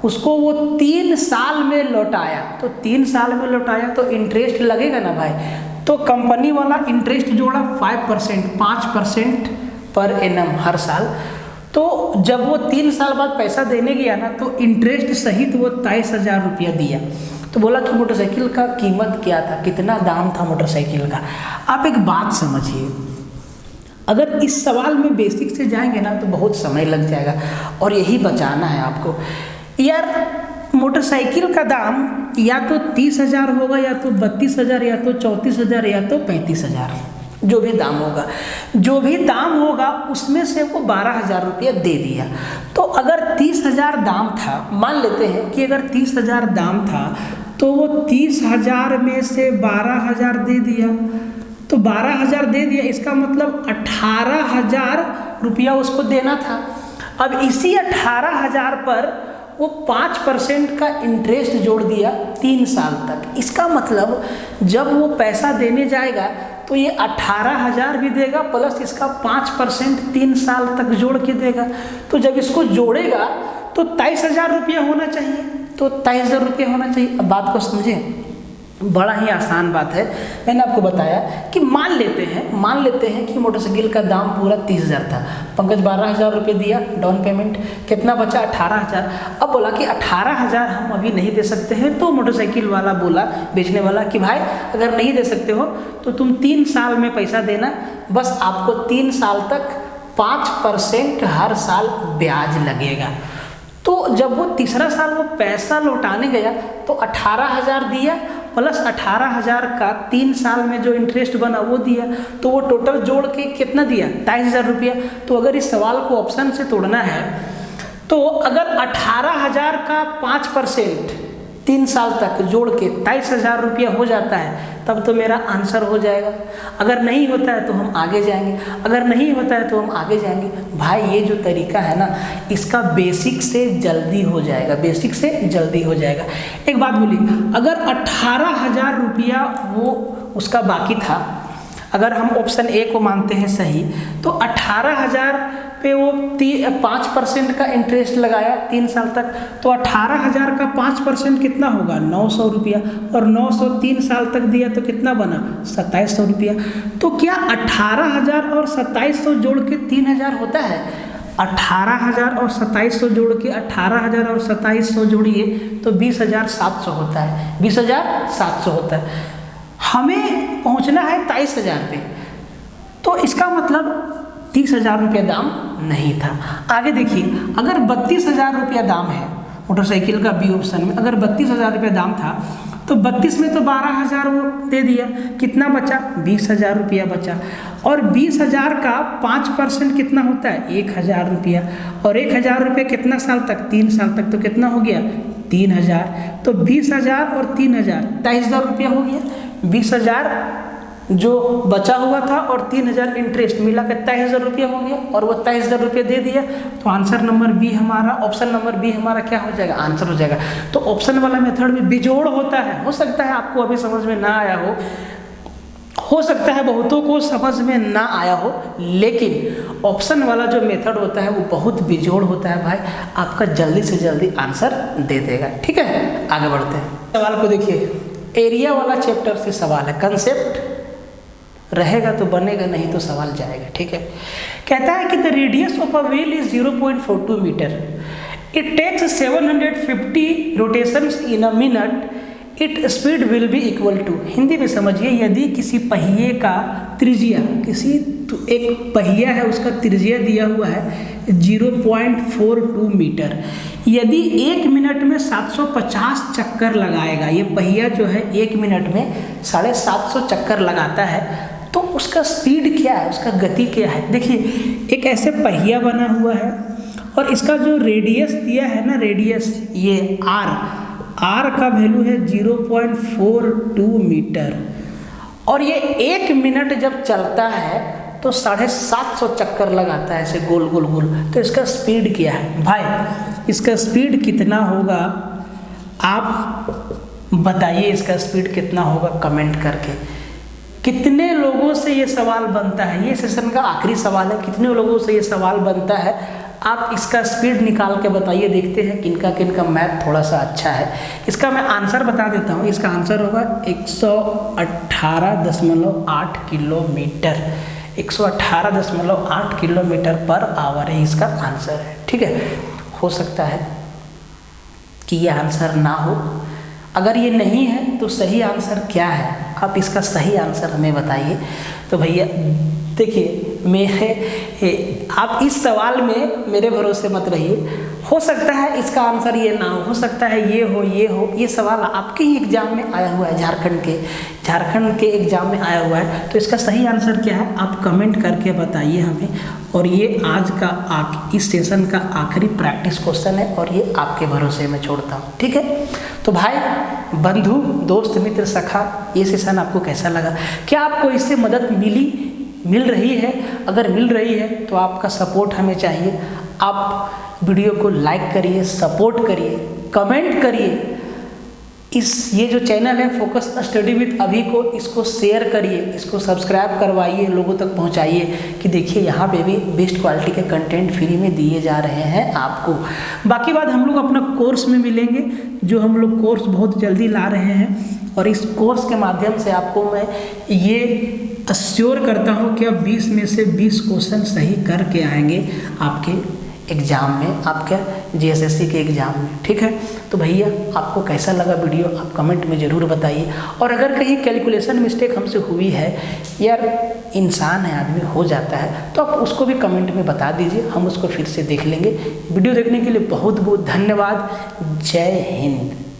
उसको वो 3 साल में लौटाया। तो 3 साल में लौटाया तो इंटरेस्ट लगेगा ना भाई, तो कंपनी वाला इंटरेस्ट जोड़ा 5% पर एनम हर साल, तो जब वो 3 साल बाद पैसा देने गया ना, तो इंटरेस्ट सहित वो 23,000 रुपया दिया। तो बोला कि मोटरसाइकिल का कीमत क्या था, कितना दाम था मोटरसाइकिल का। आप एक बात समझिए, अगर इस सवाल में बेसिक से जाएंगे ना तो बहुत समय लग जाएगा, और यही बचाना है आपको। यार मोटरसाइकिल का दाम या तो 30,000 होगा, या तो 32,000, या तो 34,000, या तो 35,000, जो भी दाम होगा। जो भी दाम होगा उसमें से वो 12,000 रुपया दे दिया। तो अगर 30,000 दाम था, मान लेते हैं कि अगर 30,000 दाम था, तो वो 30,000 में से 12,000 दे दिया, तो 12,000 दे दिया, इसका मतलब 18,000 रुपया उसको देना था। अब इसी 18,000 पर वो 5% का इंटरेस्ट जोड़ दिया 3 साल तक। इसका मतलब जब वो पैसा देने जाएगा तो ये 18,000 भी देगा, प्लस इसका 5% 3 साल तक जोड़ के देगा। तो जब इसको जोड़ेगा तो 23,000 रुपया होना चाहिए, तो 23,000 रुपया होना चाहिए। अब बात को समझें, बड़ा ही आसान बात है। मैंने आपको बताया कि मान लेते हैं कि मोटरसाइकिल का दाम पूरा 30,000 था। पंकज 12,000 रुपये दिया डाउन पेमेंट, कितना बचा 18,000। अब बोला कि 18,000 हम अभी नहीं दे सकते हैं, तो मोटरसाइकिल वाला बोला, बेचने वाला, कि भाई अगर नहीं दे सकते हो तो तुम 3 साल में पैसा देना, बस आपको 3 साल तक 5% हर साल ब्याज लगेगा। तो जब वो तीसरा साल वो पैसा लौटाने गया तो 18,000 दिया, प्लस 18,000 का 3 साल में जो इंटरेस्ट बना वो दिया, तो वो टोटल जोड़ के कितना दिया 23,000 रुपया। तो अगर इस सवाल को ऑप्शन से तोड़ना है, तो अगर 18,000 का 5% 3 साल तक जोड़ के 23,000 रुपया हो जाता है, तब तो मेरा आंसर हो जाएगा। अगर नहीं होता है तो हम आगे जाएंगे, अगर नहीं होता है तो हम आगे जाएंगे। भाई ये जो तरीका है ना, इसका बेसिक से जल्दी हो जाएगा, बेसिक से जल्दी हो जाएगा। एक बात बोलिए, अगर 18,000 रुपया वो उसका बाकी था, अगर हम ऑप्शन ए को मानते हैं सही, तो 18,000 पे वो 5% का इंटरेस्ट लगाया 3 साल तक, तो 18,000 का 5% कितना होगा 900 रुपया, और 900 3 साल तक दिया तो कितना बना 2700 रुपया। तो क्या 18,000 और 2700 जोड़ के 3,000 होता है? 18,000 और 2700 जोड़ के 18,000 और 2700 जोड़िए तो 20,700 होता है, 20,700 होता है। हमें पहुंचना है 23,000 पे, तो इसका मतलब 30,000 रुपया दाम नहीं था। आगे देखिए, अगर 32,000 रुपया दाम है मोटरसाइकिल का बी ऑप्शन में, अगर 32,000 रुपया दाम था तो 32 में तो 12,000 वो दे दिया, कितना बचा 20,000 रुपया बचा। और 20,000 का 5% कितना होता है 1,000 रुपया, और 1,000 रुपया कितना साल तक 3 साल तक, तो कितना हो गया 3,000। तो 20,000 और 3,000 23,000 रुपया हो गया। 20,000 जो बचा हुआ था और 3,000 इंटरेस्ट मिला के 23,000 रुपया हो गया, और वो 23,000 रुपया दे दिया। तो आंसर नंबर बी हमारा, ऑप्शन नंबर बी हमारा क्या हो जाएगा, आंसर हो जाएगा। तो ऑप्शन वाला मेथड में बिजोड़ होता है। हो सकता है आपको अभी समझ में ना आया हो सकता है बहुतों को समझ में ना आया हो, लेकिन ऑप्शन वाला जो मेथड होता है वो बहुत बिजोड़ होता है भाई, आपका जल्दी से जल्दी आंसर दे देगा। ठीक है, आगे बढ़ते हैं। सवाल को देखिए, एरिया वाला चैप्टर से सवाल है, कंसेप्ट रहेगा तो बनेगा, नहीं तो सवाल जाएगा। ठीक है, कहता है कि the radius of a wheel is 0.42 metre, it takes 750 rotations in a minute, it speed will be equal to. Hindi में समझिए, यदि किसी पहिए का त्रिज्या, एक पहिया है उसका त्रिज्या दिया हुआ है 0.42 मीटर, यदि 1 मिनट में 750 चक्कर लगाएगा, ये पहिया जो है 1 मिनट में 750 चक्कर लगाता है, तो उसका स्पीड क्या है, उसका गति क्या है। देखिए, एक ऐसे पहिया बना हुआ है और इसका जो रेडियस दिया है ना, रेडियस ये आर का वैल्यू है 0.42 मीटर, और ये 1 मिनट जब चलता है तो 750 चक्कर लगाता है ऐसे गोल गोल गोल। तो इसका स्पीड क्या है भाई, इसका स्पीड कितना होगा आप बताइए, इसका स्पीड कितना होगा कमेंट करके। कितने लोगों से ये सवाल बनता है, ये सेशन का आखिरी सवाल है, कितने लोगों से ये सवाल बनता है, आप इसका स्पीड निकाल के बताइए। देखते हैं किनका किनका मैथ थोड़ा सा अच्छा है। इसका मैं आंसर बता देता हूँ, इसका आंसर होगा 118.8 किलोमीटर। 118.8 किलोमीटर पर आवर है इसका आंसर है। ठीक है, हो सकता है कि ये आंसर ना हो। अगर ये नहीं है तो सही आंसर क्या है, आप इसका सही आंसर हमें बताइए। तो भैया देखिए, आप इस सवाल में मेरे भरोसे मत रहिए। हो सकता है इसका आंसर ये ना हो सकता है ये हो। ये सवाल आपके ही एग्जाम में आया हुआ है, झारखंड के एग्जाम में आया हुआ है। तो इसका सही आंसर क्या है आप कमेंट करके बताइए हमें। और ये आज का इस सेशन का आखिरी प्रैक्टिस क्वेश्चन है और ये आपके भरोसे में छोड़ता हूँ। ठीक है, तो भाई बंधु दोस्त मित्र सखा, ये सेशन आपको कैसा लगा? क्या आपको इससे मदद मिल रही है? अगर मिल रही है तो आपका सपोर्ट हमें चाहिए। आप वीडियो को लाइक करिए, सपोर्ट करिए, कमेंट करिए। ये जो चैनल है फोकस स्टडी विद अभी को, इसको शेयर करिए, इसको सब्सक्राइब करवाइए, लोगों तक पहुंचाइए कि देखिए यहाँ पे भी बेस्ट क्वालिटी के कंटेंट फ्री में दिए जा रहे हैं आपको। बाकी बात हम लोग अपना कोर्स में मिलेंगे, जो हम लोग कोर्स बहुत जल्दी ला रहे हैं। और इस कोर्स के माध्यम से आपको मैं ये अश्योर करता हूँ कि आप 20 में से 20 क्वेश्चन सही करके आएंगे आपके एग्ज़ाम में, आपके जीएसएससी के एग्ज़ाम में। ठीक है, तो भैया आपको कैसा लगा वीडियो आप कमेंट में ज़रूर बताइए। और अगर कहीं कैलकुलेशन मिस्टेक हमसे हुई है, यार इंसान है, आदमी हो जाता है, तो आप उसको भी कमेंट में बता दीजिए, हम उसको फिर से देख लेंगे। वीडियो देखने के लिए बहुत बहुत धन्यवाद। जय हिंद।